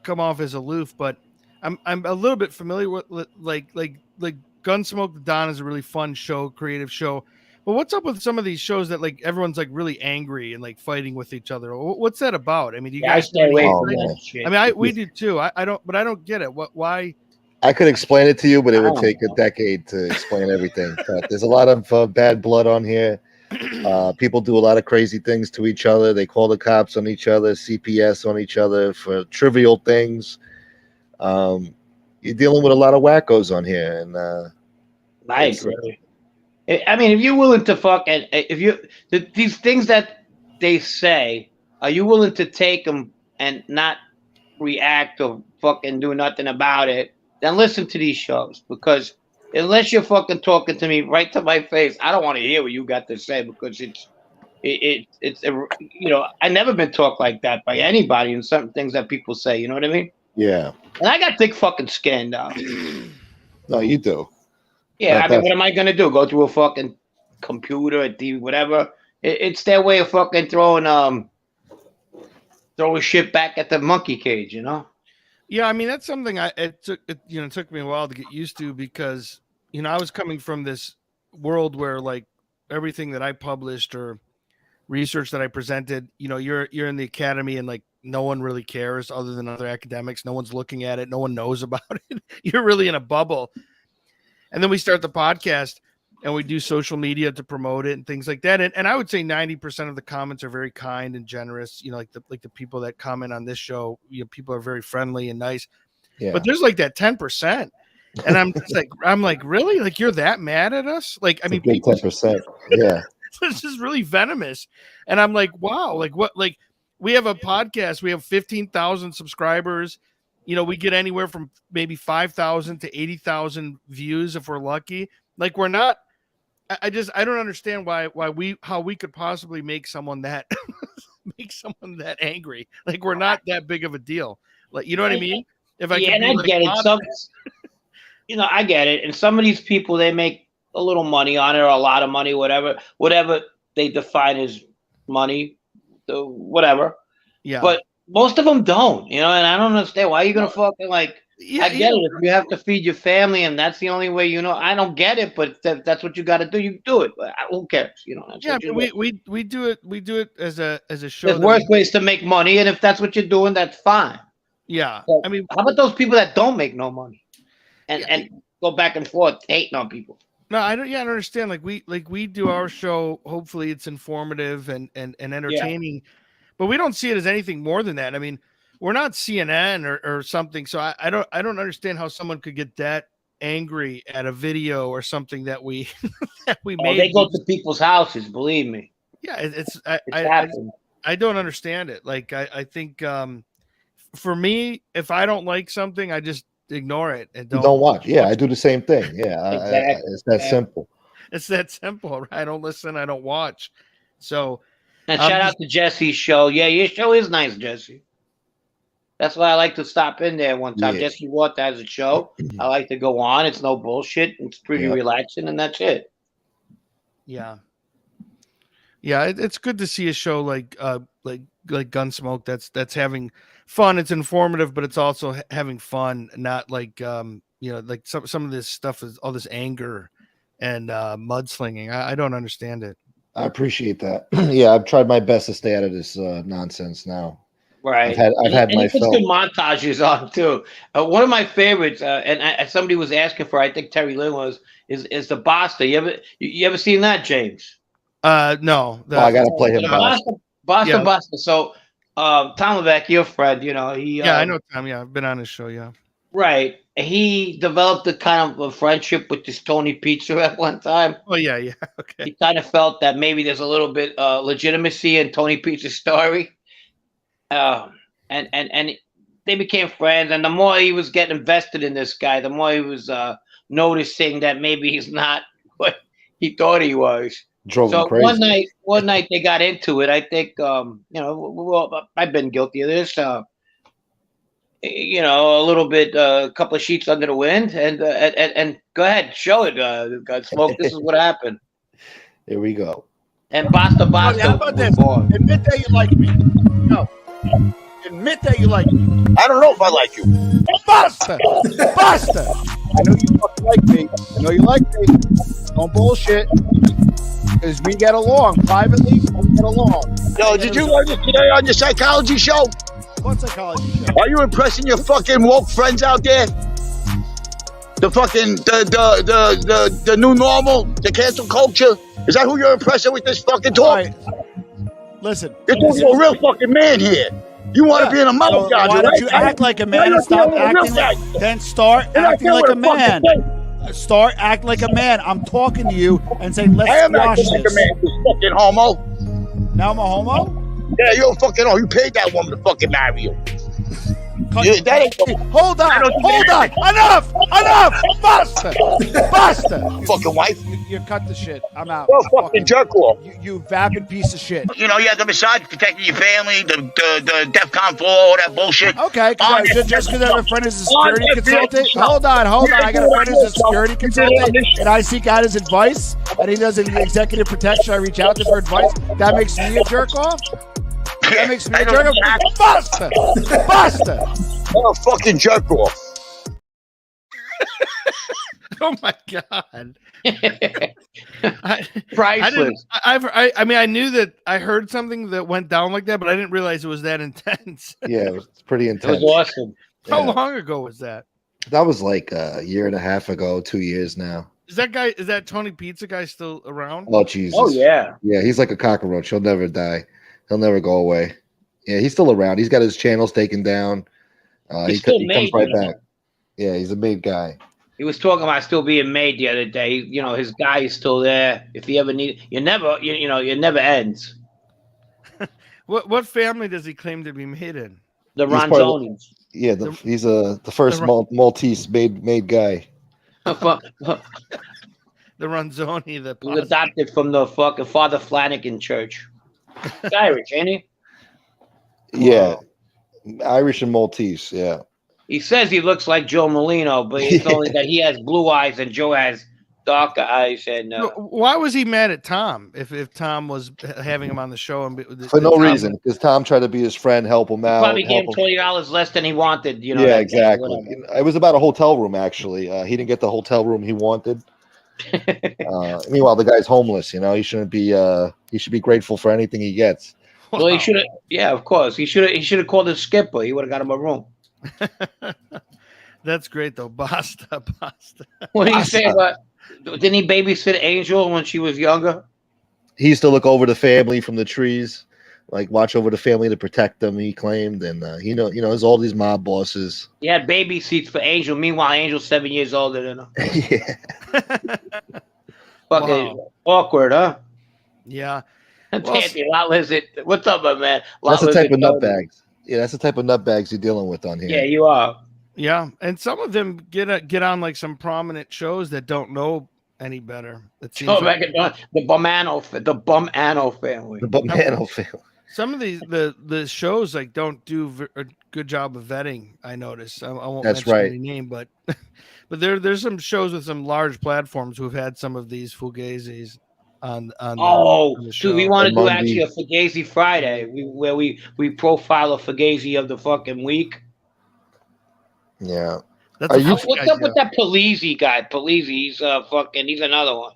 come off as aloof, but I'm a little bit familiar with like Gunsmoke the Don is a really fun show, creative show. But what's up with some of these shows that like everyone's like really angry and like fighting with each other? What's that about? I mean, you guys stay away from that shit. I mean, we do too. I don't get it. Why? I could explain it to you, but it would take a decade to explain everything. But there's a lot of bad blood on here. People do a lot of crazy things to each other. They call the cops on each other, CPS on each other for trivial things. You're dealing with a lot of wackos on here, and I agree. I mean, if you're willing to fuck, and these things that they say, are you willing to take them and not react or fucking do nothing about it? Then listen to these shows, because unless you're fucking talking to me right to my face, I don't want to hear what you got to say, because it's you know, I've never been talked like that by anybody in certain things that people say. You know what I mean? yeah. And I got thick fucking skin, though. No, you do. Yeah, I mean, what am I gonna do? Go through a fucking computer, a TV, whatever? It's their way of fucking throwing shit back at the monkey cage, you know? Yeah, I mean that's something it took me a while to get used to, because I was coming from this world where like everything that I published or research that I presented, you're in the academy and like no one really cares other than other academics. No one's looking at it. No one knows about it. You're really in a bubble. And then we start the podcast and we do social media to promote it and things like that. And I would say 90% of the comments are very kind and generous. Like the people that comment on this show, people are very friendly and nice. Yeah. But there's like that 10%. And I'm just like, really? Like, you're that mad at us? Like, I mean, 10%. Yeah. This is really venomous. And I'm like, wow, like what? Like, we have a podcast. We have 15,000 subscribers. We get anywhere from maybe 5,000 to 80,000 views if we're lucky. Like, we're not. I don't understand how we could possibly make someone that angry. Like, we're not that big of a deal. Like, you know what I mean? If I and I get it. I get it. And some of these people, they make a little money on it, or a lot of money, whatever they define as money, whatever. Yeah. But most of them don't, and I don't understand why you're gonna fucking like. I get it. If you have to feed your family and that's the only way, I don't get it, but if that's what you got to do, you do it. But who cares? That's we do it. We do it as a show. There's worse ways to make money, and if that's what you're doing, that's fine. Yeah. So, I mean, how about those people that don't make no money and go back and forth hating on people? No, I don't. Yeah, I don't understand. Like we do our show. Hopefully, it's informative and entertaining, but we don't see it as anything more than that. I mean, we're not CNN or something. So I don't understand how someone could get that angry at a video or something that we that we Oh, made. they go to people's houses, believe me. Yeah, It's happened. I don't understand it. Like I think for me, if I don't like something, I just ignore it and Don't watch. Yeah, I do the same thing. Yeah, Exactly. it's that simple. It's that simple. Right? I don't listen. I don't watch. So, And shout out to Jesse's show. Yeah, your show is nice, Jesse. That's why I like to stop in there one time. Yeah. Jesse Watt has a show. I like to go on. It's no bullshit. It's pretty relaxing, and that's it. Yeah. Yeah, it's good to see a show like Gunsmoke that's having fun. It's informative, but it's also having fun. Not like like some of this stuff is all this anger and mudslinging. I don't understand it. I appreciate that. Yeah, I've tried my best to stay out of this nonsense now. Right. I've had my fill. Good montages on too. One of my favorites, and somebody was asking for, I think Terry Lynn was, is the Basta. You ever seen that, James? No. I gotta play him. Basta. So Tom Levesque, your friend, he. I know Tom. Yeah, I've been on his show. Yeah. Right. He developed a kind of a friendship with this Tony Pizza at one time. Oh yeah. Okay. He kind of felt that maybe there's a little bit legitimacy in Tony Pizza's story. And they became friends, and the more he was getting invested in this guy, the more he was noticing that maybe he's not what he thought he was. Drove him crazy. One night they got into it. I think I've been guilty of this. A little bit, a couple of sheets under the wind, and go ahead, show it. Gunsmoke. This is what happened. Here we go. And Basta. How about this? Admit that you like me. No. Admit that you like me. I don't know if I like you. Basta! Basta! I know you fucking like me. I know you like me. Don't bullshit. Because we get along. Privately, we get along. Yo, did you learn this today on your psychology show? What psychology show? Are you impressing your fucking woke friends out there? The fucking the new normal, the cancel culture. Is that who you're impressing with this fucking talk? Right. Listen, you're talking to a real fucking man here. You want to be in a mouth guy, why don't you act like a man and stop acting like? Then start acting like a man. Start acting like a man. I'm talking to you and saying, let's squash this. I am acting like a man, you fucking homo. Now I'm a homo? Yeah, you're a fucking homo. You paid that woman to fucking marry you. Hold on. Enough. Basta. Fucking wife. You cut the shit. I'm out. You're a fucking jerk off. You vapid piece of shit. You have the massage protecting your family, the DEFCON 4, all that bullshit. Okay, just because I have a friend who's a security consultant. Hold on. I got a friend who's a security consultant, and I seek out his advice, and he does an executive protection. I reach out to for advice. That makes me a jerk off. That makes me a jerk off. Basta. You're a fucking jerk off. Oh my god! Priceless. I knew that I heard something that went down like that, but I didn't realize it was that intense. Yeah, it was pretty intense. It was awesome. How long ago was that? That was like a year and a half ago, 2 years now. Is that Tony Pizza guy still around? Oh Jesus! Oh yeah. Yeah, he's like a cockroach. He'll never die. He'll never go away. Yeah, he's still around. He's got his channels taken down. He comes right back. Yeah, he's a big guy. He was talking about still being made the other day. His guy is still there. If he ever need, it never ends. What family does he claim to be made in? The Ronzonis. Yeah, he's the first Maltese made guy. The Ronzoni, he was adopted from the fucking Father Flanagan Church. He's Irish, ain't he? Yeah, Irish and Maltese. Yeah. He says he looks like Joe Molino, but it's only that he has blue eyes and Joe has darker eyes. And why was he mad at Tom? If Tom was having him on the show and for no reason, because Tom tried to be his friend, help him out. Probably gave him $20 less than he wanted. Yeah, exactly. It was about a hotel room. Actually, he didn't get the hotel room he wanted. Meanwhile, the guy's homeless. He shouldn't be. He should be grateful for anything he gets. Well, he should have. Yeah, of course. He should have called his skipper. He would have got him a room. That's great though. Basta. What do you say about? Didn't he babysit Angel when she was younger? He used to look over the family from the trees like watch over the family to protect them. He claimed, and there's all these mob bosses. He had baby seats for Angel. Meanwhile, Angel's 7 years older than him. Yeah. Fucking awkward, huh? Yeah. Anthony, Lot Lizard. What's up, my man? That's the Lot type of Lizard Tony. nutbags. Yeah, that's the type of nutbags you're dealing with on here. Yeah, you are. Yeah, and some of them get on like some prominent shows that don't know any better. It seems Oh, the Bonanno family. The Bonanno family. Some of the shows like don't do a good job of vetting. I notice. I won't That's mention right. any name, but there's some shows with some large platforms who have had some of these fugazis on the show. Dude, we want to do actually a Fugazi Friday where we profile a Fugazi of the fucking week. Yeah. What's up with that Polizzi guy? Polizzi, he's another one.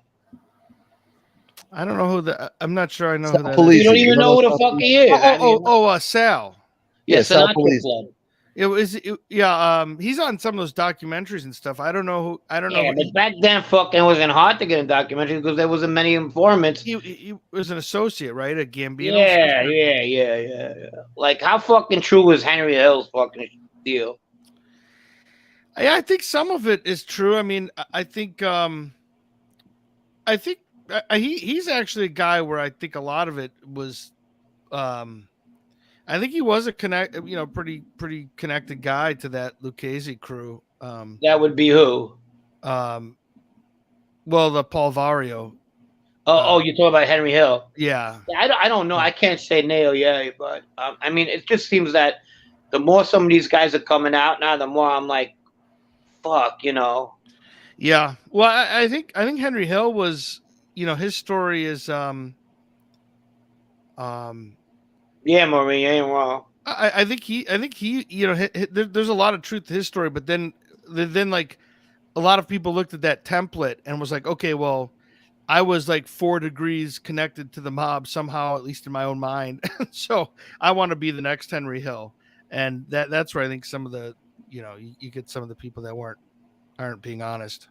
I don't know who I'm not sure I know who that Polizzi. is. You don't even know who the fuck he is. Sal. Yeah, Sal Polizzi. He's on some of those documentaries and stuff. I don't know. Yeah, but back then, fucking wasn't hard to get a documentary because there wasn't many informants. He was an associate, right? At Gambino. Yeah. Like, how fucking true was Henry Hill's fucking deal? Yeah, I think some of it is true. I mean, I think he's actually a guy where I think a lot of it was. I think he was a pretty connected guy to that Lucchese crew. That would be who? The Paul Vario. Oh, you're talking about Henry Hill? Yeah. I don't know. I can't say nay or yay, but I mean, it just seems that the more some of these guys are coming out now, the more I'm like, fuck, Yeah. Well, I think Henry Hill was, his story is yeah, Marie, you ain't wrong. I think he, there's a lot of truth to his story, but then like a lot of people looked at that template and was like, okay, well, I was like 4 degrees connected to the mob somehow, at least in my own mind. So I want to be the next Henry Hill. And that's where I think some of the, you get some of the people that aren't being honest.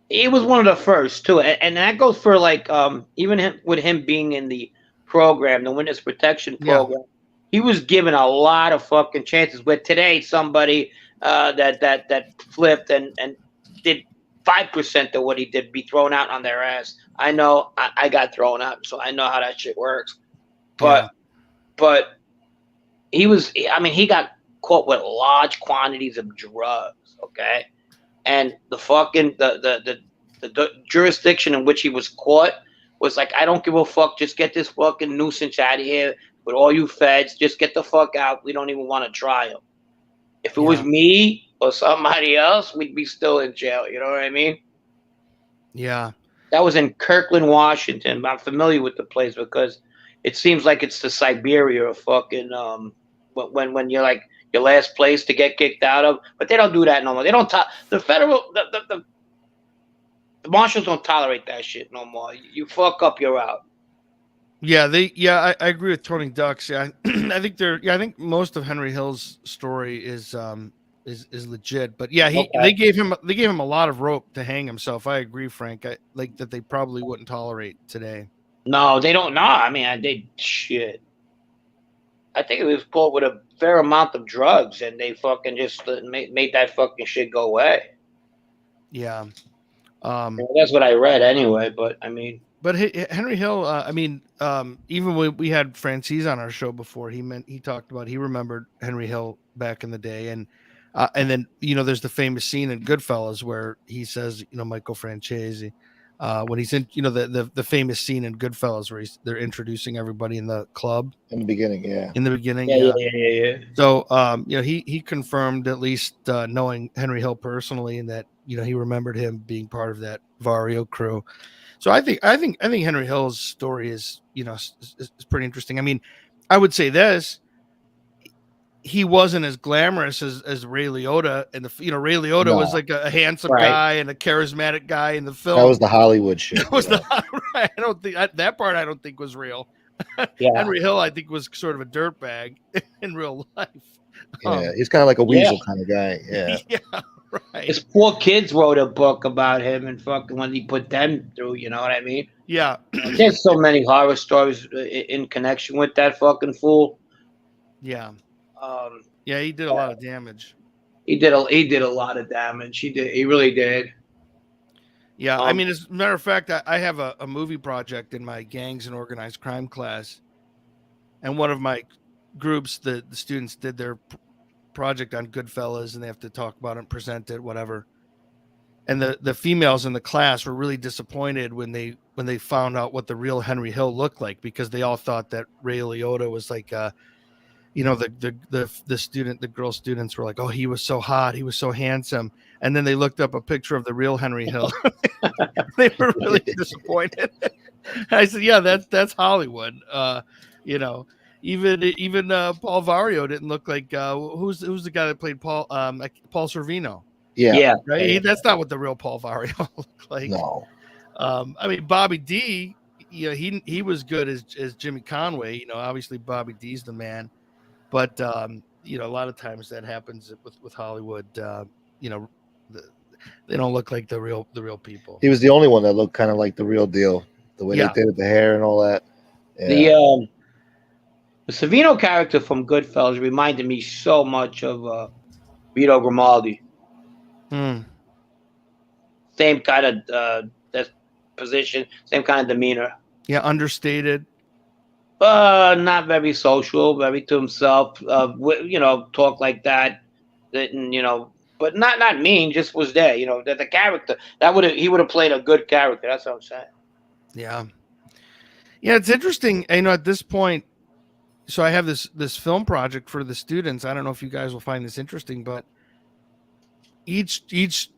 He was one of the first too. And that goes for like, even with him being in the program, the witness protection program, he was given a lot of fucking chances. Where today somebody that flipped and did 5% of what he did be thrown out on their ass. I know I got thrown out, so I know how that shit works. But he got caught with large quantities of drugs, okay? And the fucking the jurisdiction in which he was caught was like, I don't give a fuck, just get this fucking nuisance out of here with all you feds, just get the fuck out. We don't even want to try him. If it was me or somebody else, we'd be still in jail, you know what I mean? Yeah. That was in Kirkland, Washington. I'm familiar with the place because it seems like it's the Siberia of fucking when you're like your last place to get kicked out of, but they don't do that no more. They don't the federal the marshals don't tolerate that shit no more. You fuck up, you're out. Yeah, I agree with Tony Ducks. Yeah, I think most of Henry Hill's story is legit. But yeah, they gave him a lot of rope to hang himself. I agree, Frank. I like that they probably wouldn't tolerate today. No, they don't. No, I mean, they shit. I think it was caught with a fair amount of drugs, and they fucking just made that fucking shit go away. Yeah. That's what I read anyway, but I mean. But Henry Hill, even when we had Francis on our show before, he talked about, he remembered Henry Hill back in the day. And then, there's the famous scene in Goodfellas where he says, Michael Francesi, when he's in, the famous scene in Goodfellas where they're introducing everybody in the club. In the beginning, yeah. In the beginning, yeah. So, he confirmed, at least knowing Henry Hill personally, and that, he remembered him being part of that Vario crew. So I think Henry Hill's story is pretty interesting. I mean, I would say this: he wasn't as glamorous as Ray Liotta, and Ray Liotta was like a handsome guy and a charismatic guy in the film. That was the Hollywood shit. That was right. I don't think that part I don't think was real. Yeah. Henry Hill, I think, was sort of a dirtbag in real life. Yeah, he's kind of like a weasel kind of guy. Yeah. Yeah. Right. His 4 kids wrote a book about him and fucking when he put them through, you know what I mean? Yeah. There's so many horror stories in connection with that fucking fool. Yeah. Um, Yeah, he did a lot of damage. he did a lot of damage. He really did. Yeah, I mean, as a matter of fact, I have a movie project in my gangs and organized crime class, and one of my groups, the students did their project on Goodfellas, and they have to talk about it and present it, whatever. And the females in the class were really disappointed when they found out what the real Henry Hill looked like, because they all thought that Ray Liotta was like, the girl students were like, oh, he was so hot, he was so handsome, and then they looked up a picture of the real Henry Hill. They were really disappointed. I said, yeah, that's Hollywood. Even Paul Vario didn't look like who's the guy that played Paul Sorvino. Yeah. Right. That's not what the real Paul Vario looked like. No. I mean, Bobby D, he was good as Jimmy Conway. Obviously Bobby D's the man, but a lot of times that happens with Hollywood. They don't look like the real people. He was the only one that looked kind of like the real deal, the way they did it, the hair and all that. Yeah. The Savino character from Goodfellas reminded me so much of Vito Grimaldi. Same kind of position, same kind of demeanor. Yeah, understated. Not very social, very to himself. Talk like that, but not mean. Just was there. The character he would have played a good character. That's what I'm saying. Yeah, it's interesting. At this point, so I have this film project for the students. I don't know if you guys will find this interesting, but each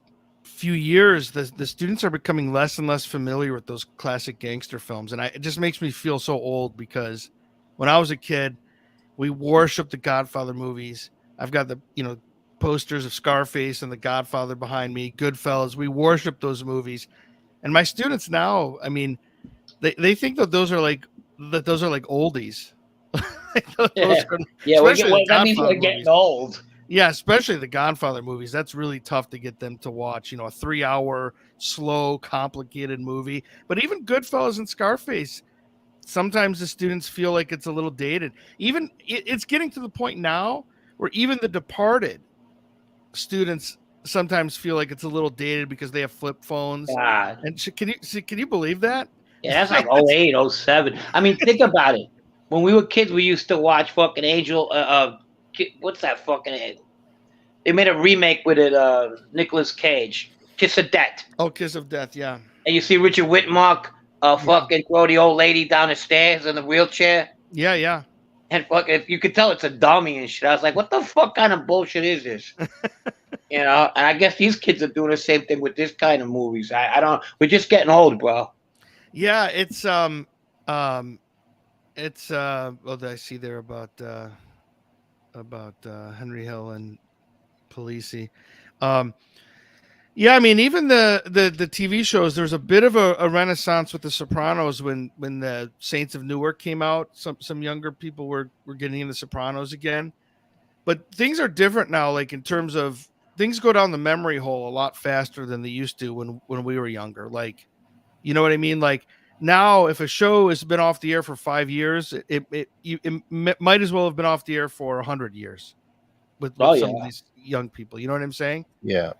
few years, the students are becoming less and less familiar with those classic gangster films, and it just makes me feel so old, because when I was a kid, we worshiped the Godfather movies. I've got the posters of Scarface and the Godfather behind me, Goodfellas. We worship those movies, and my students now, I mean, they think that those are like oldies. That means we're getting old. Yeah, especially the Godfather movies. That's really tough to get them to watch. A 3-hour, slow, complicated movie. But even Goodfellas and Scarface, sometimes the students feel like it's a little dated. Even it's getting to the point now where even The Departed students sometimes feel like it's a little dated because they have flip phones. God. And can you believe that? Yeah, that's like 08, 07. I mean, think about it. When we were kids, we used to watch fucking Angel. What's that fucking? They made a remake with it. Nicolas Cage, Kiss of Death. Oh, Kiss of Death, yeah. And you see Richard Whitmark fucking throw the old lady down the stairs in the wheelchair. Yeah. And fucking, you could tell it's a dummy and shit. I was like, what the fuck kind of bullshit is this? And I guess these kids are doing the same thing with this kind of movies. I don't. We're just getting old, bro. Yeah, it's what did I see there about Henry Hill and Polisi? Yeah, I mean, even the TV shows, there's a bit of a renaissance with The Sopranos when the Saints of Newark came out. Some younger people were getting into Sopranos again, but things are different now. Like in terms of things go down the memory hole a lot faster than they used to when we were younger. Like, you know what I mean? Like now, if a show has been off the air for 5 years, it might as well have been off the air for 100 years with some of these young people. You know what I'm saying? Yeah.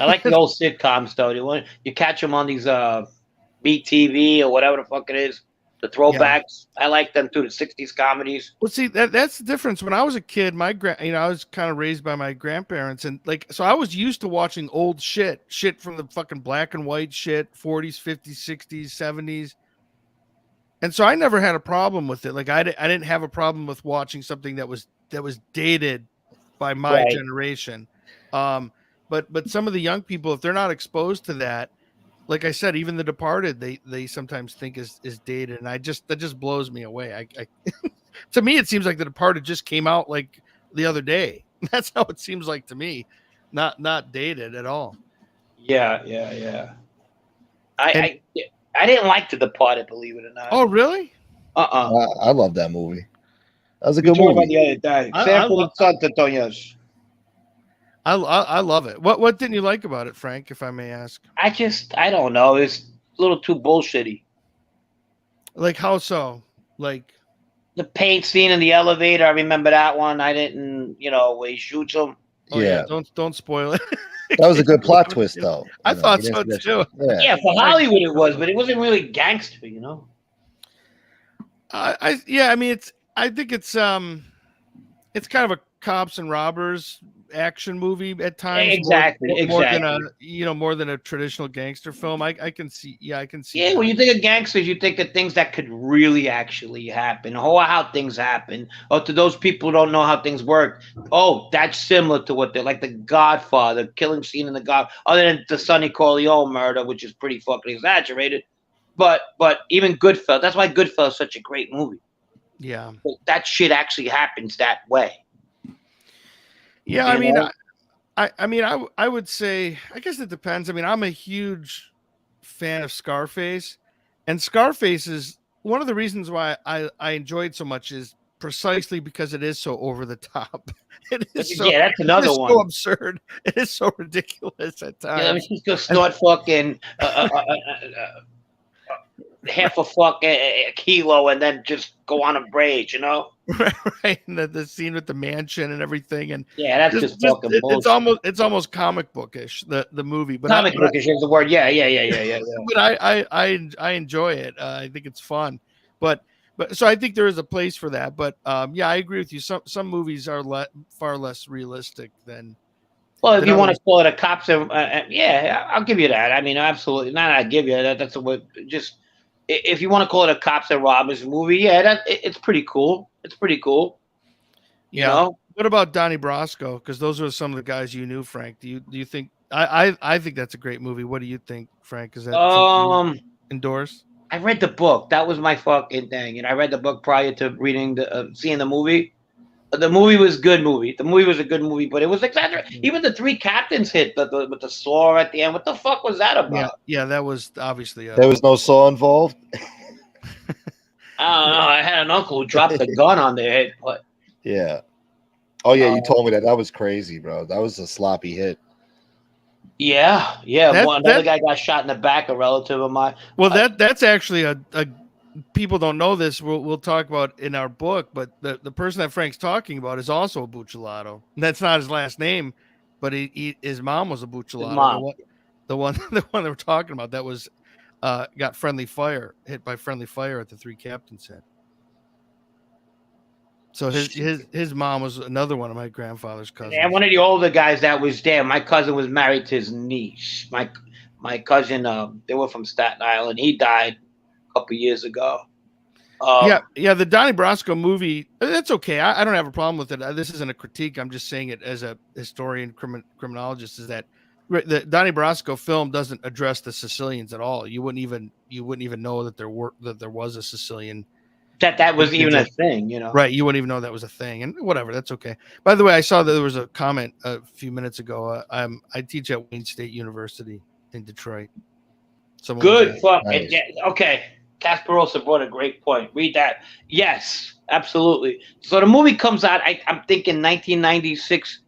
I like the old sitcoms though. You catch them on these BTV or whatever the fuck it is, the throwbacks. Yeah. I like them too, the 60s comedies. Well, see, that's the difference. When I was a kid, I was kind of raised by my grandparents, and so I was used to watching old shit from the fucking black and white shit, 40s, 50s, 60s, 70s. And so I never had a problem with it. Like I didn't have a problem with watching something that was dated by my generation. But some of the young people, if they're not exposed to that, like I said, even The Departed, they sometimes think is dated, and that just blows me away. I to me, it seems like The Departed just came out like the other day. That's how it seems like to me, not dated at all. Yeah. I didn't like The Departed, believe it or not. Oh, really? I love that movie. That was a good movie. About the other day. I love it. What didn't you like about it, Frank, if I may ask? I don't know. It's a little too bullshitty. Like how so? Like the paint scene in the elevator. I remember that one. I didn't, where he shoots him. Oh yeah, don't spoil it. That was a good plot twist, though. I thought so too. Yeah, for Hollywood it was, but it wasn't really gangster, I mean I think it's kind of a cops and robbers action movie at times. Exactly. More than a traditional gangster film. I can see. Yeah, I can see. Yeah, when you think of gangsters, you think of things that could really actually happen, or how things happen, or to those people who don't know how things work. Oh, that's similar to what they're like. The Godfather killing scene in the God, other than the Sonny Corleone murder, which is pretty fucking exaggerated. But even Goodfellas. That's why Goodfellas is such a great movie. Yeah, that shit actually happens that way. Yeah, I mean, I would say, I guess it depends. I mean, I'm a huge fan of Scarface, and Scarface is one of the reasons why I enjoyed so much is precisely because it is so over the top. It is so, that's another one. So absurd. It is so ridiculous at times. Yeah, I mean, he's gonna snort fucking half a fucking kilo and then just go on a rage, Right, and the scene with the mansion and everything, and yeah, that's just fucking bullshit. It's almost comic bookish, the movie, but comic bookish is the word. Yeah. But I enjoy it. I think it's fun, but so I think there is a place for that. But yeah, I agree with you. Some movies are far less realistic than. Well, if you want to call it a cops, yeah, I'll give you that. I mean, absolutely, not. I give you that. That's a word. Just if you want to call it a cops and robbers movie, yeah, it's pretty cool. It's pretty cool. Yeah. What about Donnie Brasco? Because those are some of the guys you knew, Frank. Do you think? I think that's a great movie. What do you think, Frank? Is that endorse? I read the book. That was my fucking thing, and I read the book prior to reading seeing the movie. The movie was good movie. The movie was a good movie, but it was exaggerated. Even the three captains hit with the saw at the end. What the fuck was that about? Yeah, that was obviously. There was no saw involved. I don't know. I had an uncle who dropped a gun on their head, but yeah. Oh yeah, you told me that. That was crazy, bro. That was a sloppy hit. Yeah. Another guy got shot in the back. A relative of mine. Well, that's actually a people don't know this. We'll talk about in our book, but the person that Frank's talking about is also a Buccellato. That's not his last name, but his mom was a Buccellato. The one that we're talking about that was got hit by friendly fire at the Three Captains head. So his mom was another one of my grandfather's cousins. And one of the older guys that was there. My cousin was married to his niece. My cousin, they were from Staten Island. He died a couple years ago. Yeah. The Donnie Brasco movie, that's okay. I don't have a problem with it. This isn't a critique. I'm just saying it as a historian, criminologist. Is that the Donnie Brasco film doesn't address the Sicilians at all? You wouldn't even know that there was a Sicilian. That was even a thing, Right, you wouldn't even know that was a thing, and whatever, that's okay. By the way, I saw that there was a comment a few minutes ago. I teach at Wayne State University in Detroit. Good, fuck. Nice. Okay, Casperosa brought a great point. Read that. Yes, absolutely. So the movie comes out, I'm thinking 1996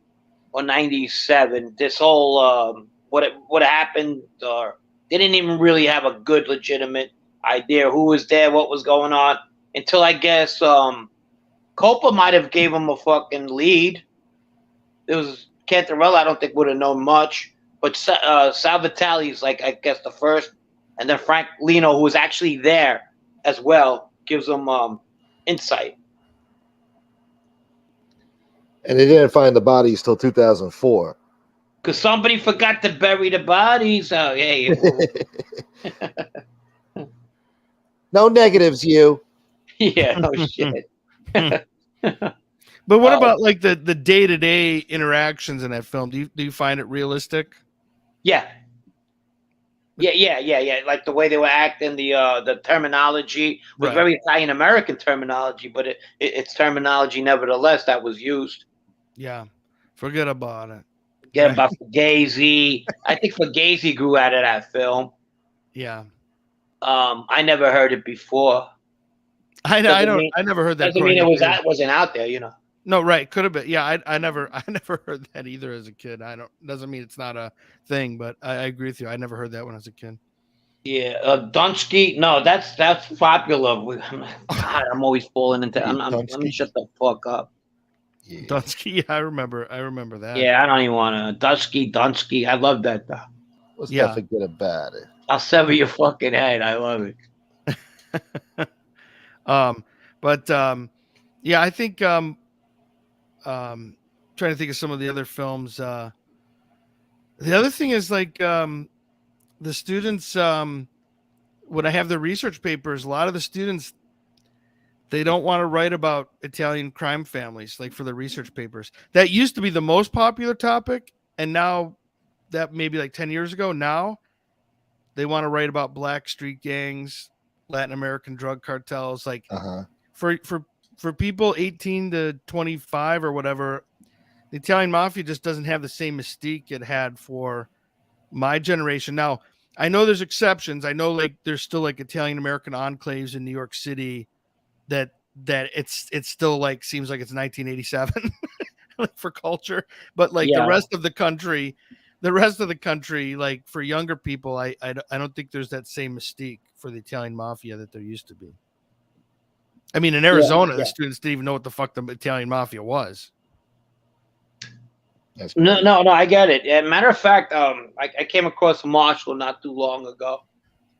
or 97. This whole what happened, or they didn't even really have a good legitimate idea who was there, what was going on. Until I guess Coppa might have gave him a fucking lead. It was Cantarella. I don't think would have known much, but Sal Vitale's like I guess the first, and then Frank Lino, who was actually there as well, gives him insight. And they didn't find the bodies till 2004. Because somebody forgot to bury the bodies. Oh, hey. No negatives, you. Yeah, no shit. But what about like the day-to-day interactions in that film? Do you find it realistic? Yeah. Like the way they were acting, the terminology was very Italian American terminology, but it's terminology nevertheless that was used. Yeah, forget about it. Forget about Fugazi. I think Fugazi grew out of that film. Yeah. I never heard it before. I never heard that. Doesn't mean it wasn't out there, No, right. Could have been. Yeah, I never heard that either as a kid. Doesn't mean it's not a thing, but I agree with you. I never heard that when I was a kid. Yeah, Dunsky. No, that's popular. God, I'm always falling into. Let me shut the fuck up. Dunsky, yeah, I remember that. Yeah, I don't even want to. Dunsky. I love that. Let's Yeah. not forget about it. I'll sever your fucking head. I love it. Yeah, I think trying to think of some of the other films. The other thing is like the students when I have the research papers, a lot of the students, they don't want to write about Italian crime families, like for the research papers. That used to be the most popular topic, and now that maybe like 10 years ago, now they want to write about black street gangs, Latin American drug cartels. Like for people 18 to 25 or whatever, the Italian mafia just doesn't have the same mystique it had for my generation. Now, I know there's exceptions. I know like there's still like Italian American enclaves in New York City that it's still like seems like it's 1987 like for culture, but like the rest of the country, like for younger people, I don't think there's that same mystique for the Italian mafia that there used to be. I mean, in Arizona, the students didn't even know what the fuck the Italian mafia was. No, I get it. And matter of fact, I came across Marshall not too long ago.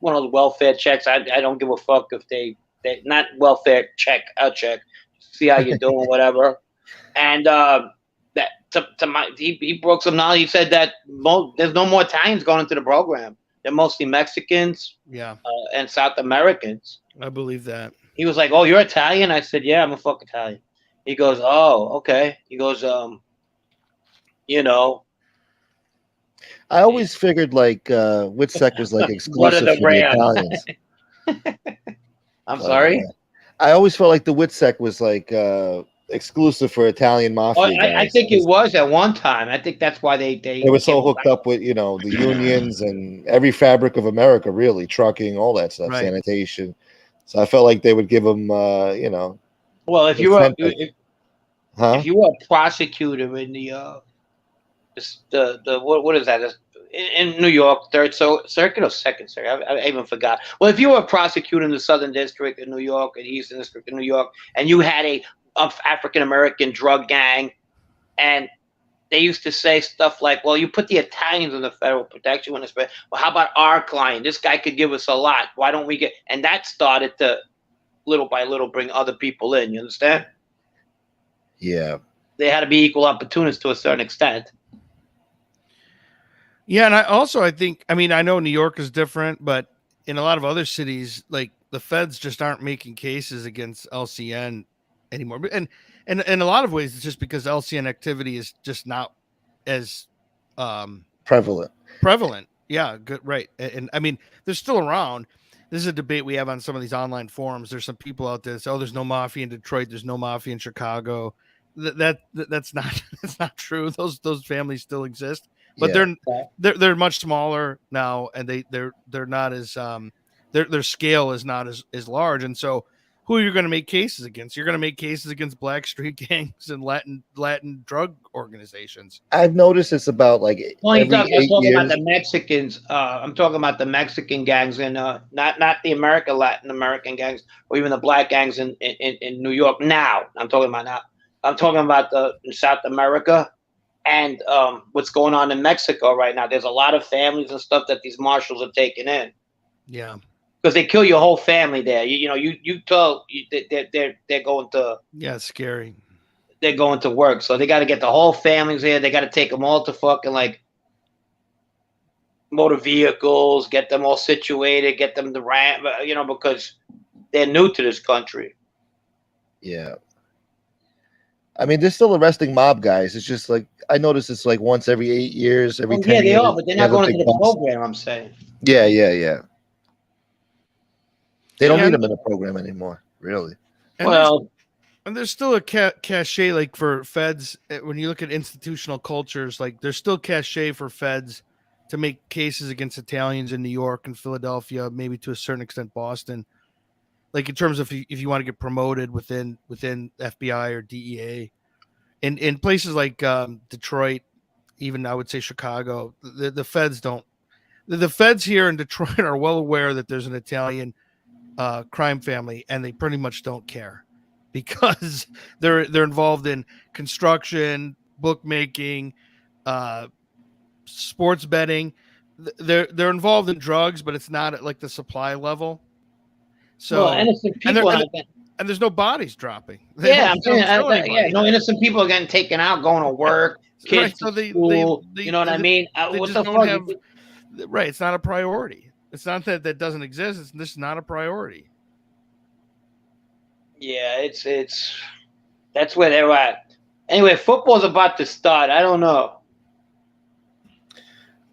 One of those welfare checks. I don't give a fuck if they not welfare check. I'll check, see how you're doing, whatever. And that he broke some knowledge. He said that there's no more Italians going into the program. They're mostly Mexicans, and South Americans. I believe that. He was like, "Oh, you're Italian?" I said, "Yeah, I'm a fuck Italian." He goes, "Oh, okay." He goes, you know, I always figured like Witsec was like exclusive for the Italians. I'm sorry. I always felt like the Witsec was like exclusive for Italian mafia guys. I think it was at one time. I think that's why they were so hooked up with the unions and every fabric of America, really, trucking, all that stuff, sanitation. So I felt like they would give them, Well, if you were if you were a prosecutor in the what is that? In New York, Third Circuit or Second Circuit? I even forgot. Well, if you were a prosecutor in the Southern District of New York and Eastern District of New York, and you had a African American drug gang, and they used to say stuff like, "Well, you put the Italians in the federal protection when it's well, how about our client? This guy could give us a lot. Why don't we get?" And that started to little by little bring other people in. You understand? Yeah. They had to be equal opportunists to a certain extent. Yeah, and I think, I mean, I know New York is different, but in a lot of other cities, like the feds just aren't making cases against LCN anymore. And in a lot of ways, it's just because LCN activity is just not as prevalent. Yeah, good, right. And I mean, they're still around. This is a debate we have on some of these online forums. There's some people out there that say, "Oh, there's no mafia in Detroit. There's no mafia in Chicago." That's not true. Those families still exist. But they're much smaller now, and they're not as their scale is not as large. And so, who are you going to make cases against? You're going to make cases against black street gangs and Latin drug organizations. I've noticed it's about like I'm talking about the Mexicans. I'm talking about the Mexican gangs and not the Latin American gangs or even the black gangs in New York. Now I'm talking about now. I'm talking about in South America. And what's going on in Mexico right now? There's a lot of families and stuff that these marshals are taking in. Yeah, because they kill your whole family there. You tell they're going to. Yeah, it's scary. They're going to work, so they got to get the whole families here. They got to take them all to fucking like motor vehicles, get them all situated, get them to ramp. Because they're new to this country. Yeah. I mean, they're still arresting mob guys. It's just like I notice it's like once every 8 years, every 10 years. Yeah, they are, but they're not going into the program. I'm saying. Yeah. They don't need them in the program anymore, really. And there's still a cachet like for feds when you look at institutional cultures. Like there's still cachet for feds to make cases against Italians in New York and Philadelphia, maybe to a certain extent Boston. Like in terms of if you want to get promoted within FBI or DEA, in places like Detroit, even I would say Chicago, the feds don't The feds here in Detroit are well aware that there's an Italian crime family, and they pretty much don't care because they're involved in construction, bookmaking, sports betting. They're involved in drugs, but it's not at like the supply level. So Well, innocent people and there's no bodies dropping. Yeah, I'm saying, no innocent people are getting taken out, going to work, kids Right, so to school. You know what I mean? They What just the don't fuck? have. Right, it's not a priority. It's not that that doesn't exist. It's just not a priority. Yeah, it's that's where they're at. Anyway, football's about to start. I don't know.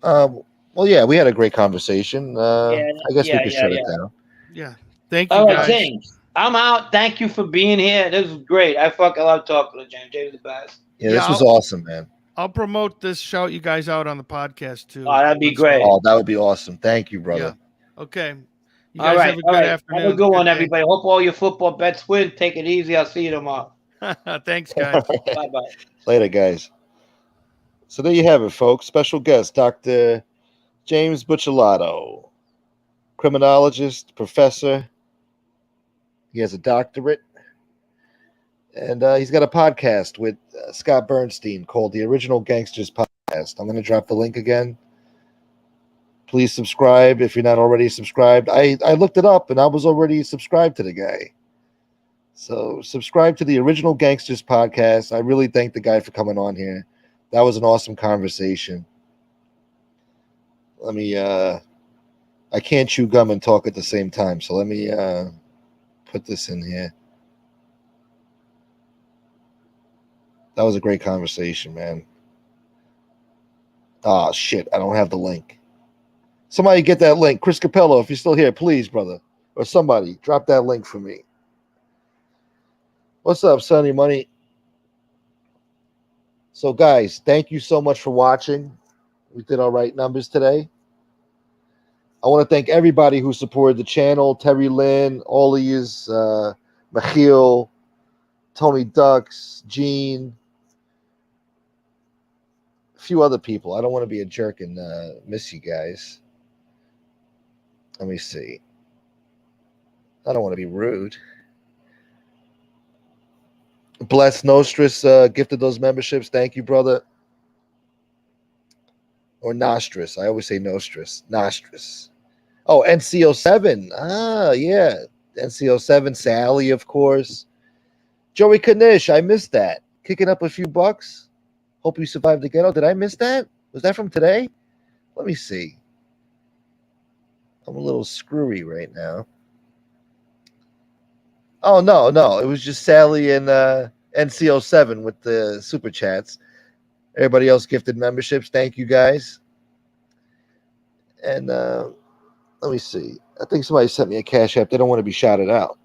Well, yeah, we had a great conversation. I guess we could shut it down. Yeah. Thank you, All right, guys. James. I'm out. Thank you for being here. This was great. I fucking love talking to James. James is the best. Yeah, this was awesome, man. I'll promote this. Shout you guys out on the podcast too. Oh, that'd be great. Oh, that would be awesome. Thank you, brother. Yeah. Okay. You All guys right, have a good afternoon. Have a good one, day. everybody. Hope all your football bets win. Take it easy. I'll see you tomorrow. Thanks, guys. Bye-bye. Later, guys. So there you have it, folks. Special guest, Dr. James Buccellato, criminologist, professor. He has a doctorate. And he's got a podcast with Scott Bernstein called The Original Gangsters Podcast. I'm going to drop the link again. Please subscribe if you're not already subscribed. I looked it up, and I was already subscribed to the guy. So subscribe to The Original Gangsters Podcast. I really thank the guy for coming on here. That was an awesome conversation. Let me I can't chew gum and talk at the same time, so let me put this in here. That was a great conversation, man. Ah, shit, I don't have the link. Somebody get that link. Chris Capello, if you're still here, please, brother. Or somebody, drop that link for me. What's up, Sonny Money? So, guys, thank you so much for watching. We did all right numbers today. I want to thank everybody who supported the channel. Terry Lynn, all of yous, Michiel, Tony Ducks, Gene, a few other people. I don't want to be a jerk and miss you guys. Let me see. I don't want to be rude. Bless Nostris gifted those memberships. Thank you, brother. Or Nostris. I always say Nostris. Nostris. Oh, NCO7. Ah, yeah. NCO7. Sally, of course. Joey Kanish. I missed that. Kicking up a few bucks. Hope you survived the ghetto. Did I miss that? Was that from today? Let me see. I'm a little screwy right now. Oh, no. It was just Sally and NCO7 with the super chats. Everybody else gifted memberships. Thank you, guys. And let me see. I think somebody sent me a Cash App. They don't want to be shouted out.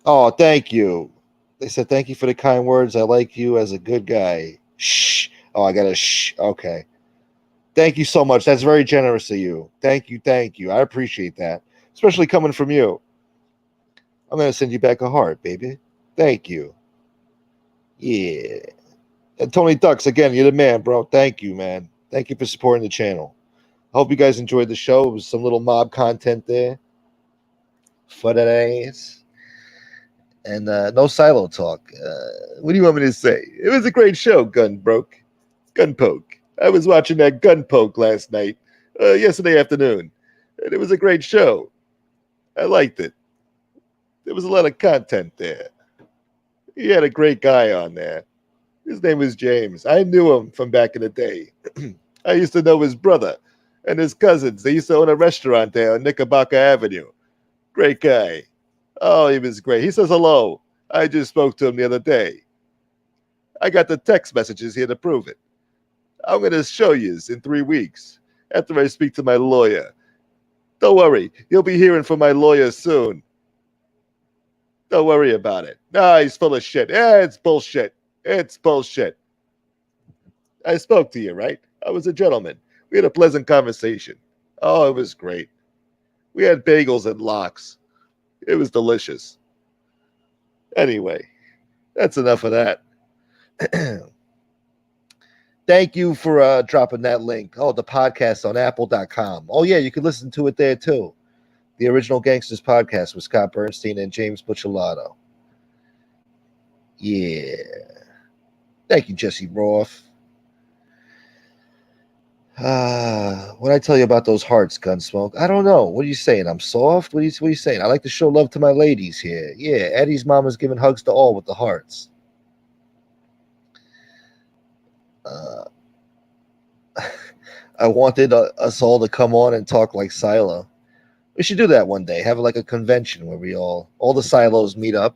Oh, thank you. They said, thank you for the kind words. I like you as a good guy. Shh. Oh, I got to shh. Okay. Thank you so much. That's very generous of you. Thank you. I appreciate that, especially coming from you. I'm going to send you back a heart, baby. Thank you. Yeah. And Tony Ducks, again, you're the man, bro. Thank you, man. Thank you for supporting the channel. I hope you guys enjoyed the show. It was some little mob content there for that ass. And no silo talk. What do you want me to say? It was a great show, Gun Poke. I was watching that Gun Poke last night, yesterday afternoon. And it was a great show. I liked it. There was a lot of content there. He had a great guy on there. His name was James. I knew him from back in the day. I used to know his brother and his cousins. They used to own a restaurant there on Knickerbocker Avenue. Great guy. Oh, he was great. He says hello. I just spoke to him the other day. I got the text messages here to prove it. I'm going to show you in 3 weeks after I speak to my lawyer. Don't worry. You'll be hearing from my lawyer soon. Don't worry about it. Nah, he's full of shit. Yeah, it's bullshit. It's bullshit. I spoke to you, right? I was a gentleman. We had a pleasant conversation. Oh, it was great. We had bagels and lox. It was delicious. Anyway, that's enough of that. Thank you for dropping that link. Oh, the podcast on apple.com. Oh, yeah, you can listen to it there too. The original Gangsters podcast with Scott Bernstein and James Buccellato. Yeah. Thank you, Jesse Roth. What I tell you about those hearts, Gunsmoke? I don't know. What are you saying? I'm soft? What are you saying? I like to show love to my ladies here. Yeah, Eddie's mama's giving hugs to all with the hearts. I wanted us all to come on and talk like Silo. We should do that one day. Have like a convention where we all the silos meet up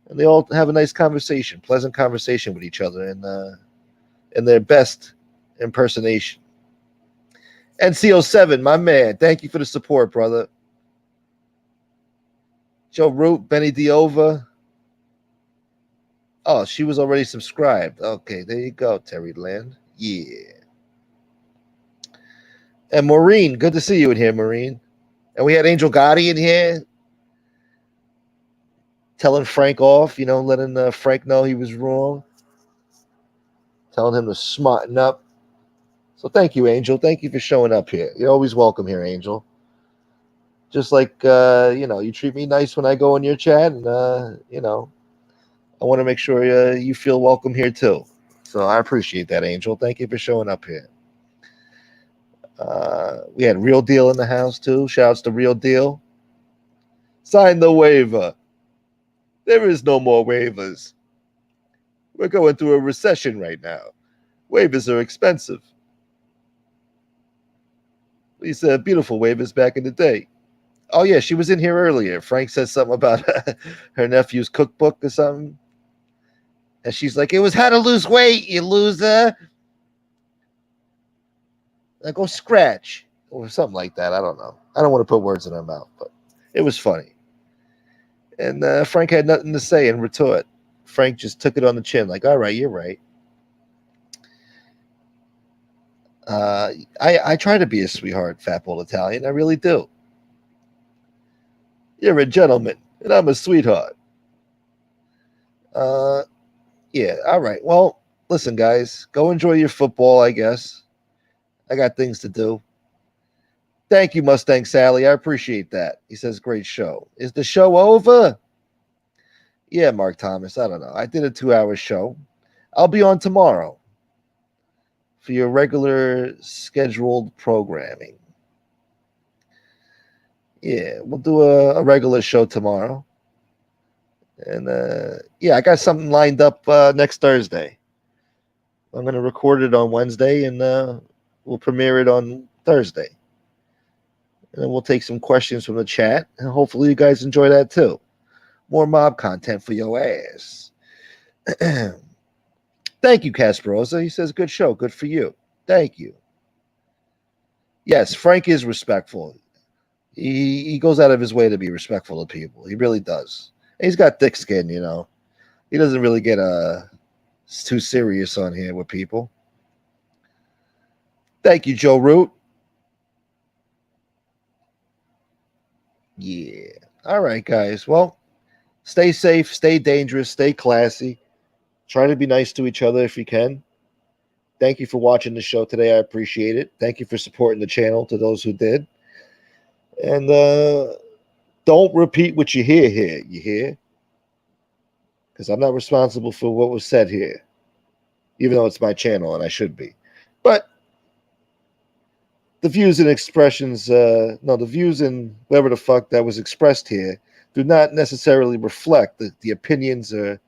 and they all have a nice conversation, pleasant conversation with each other in their best impersonation. NCO7, my man, thank you for the support, brother. Joe Root, Benny Diova. Oh, she was already subscribed. Okay, there you go, Terry Land. Yeah. And Maureen, good to see you in here, Maureen. And we had Angel Gotti in here telling Frank off, letting Frank know he was wrong, telling him to smarten up. So thank you, Angel. Thank you for showing up here. You're always welcome here, Angel. Just like, you treat me nice when I go in your chat. And, I want to make sure you feel welcome here, too. So I appreciate that, Angel. Thank you for showing up here. We had Real Deal in the house, too. Shouts to Real Deal. Sign the waiver. There is no more waivers. We're going through a recession right now. Waivers are expensive. These beautiful waivers back in the day. Oh, yeah, she was in here earlier. Frank said something about her nephew's cookbook or something. And she's like, it was how to lose weight, you loser. I go scratch or something like that. I don't know. I don't want to put words in her mouth, but it was funny. And Frank had nothing to say in retort. Frank just took it on the chin, like, all right, you're right. I try to be a sweetheart, Fatball Italian. I really do. You're a gentleman, and I'm a sweetheart. Yeah, all right. Well, listen, guys, go enjoy your football, I guess. I got things to do. Thank you, Mustang Sally. I appreciate that. He says, great show. Is the show over? Yeah, Mark Thomas. I don't know. I did a 2-hour show. I'll be on tomorrow for your regular scheduled programming. Yeah, we'll do a regular show tomorrow. And yeah, I got something lined up next Thursday. I'm going to record it on Wednesday and we'll premiere it on Thursday. And then we'll take some questions from the chat. And hopefully you guys enjoy that too. More mob content for your ass. Thank you, Casperosa. He says, good show. Good for you. Thank you. Yes, Frank is respectful. He goes out of his way to be respectful to people. He really does. And he's got thick skin, He doesn't really get too serious on here with people. Thank you, Joe Root. Yeah. All right, guys. Well, stay safe, stay dangerous, stay classy. Try to be nice to each other if you can. Thank you for watching the show today. I appreciate it. Thank you for supporting the channel to those who did. And don't repeat what you hear here. You hear? Because I'm not responsible for what was said here, even though it's my channel and I should be. But the views and expressions, the views and whatever the fuck that was expressed here do not necessarily reflect the opinions or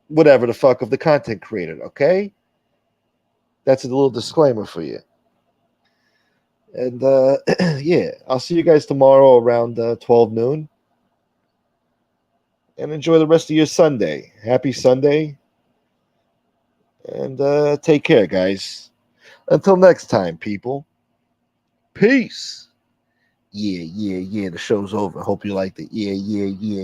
whatever the fuck of the content creator, okay? That's a little disclaimer for you. And yeah, I'll see you guys tomorrow around 12 noon. And enjoy the rest of your Sunday. Happy Sunday. And take care, guys. Until next time, people. Peace. Yeah. The show's over. Hope you liked it. Yeah.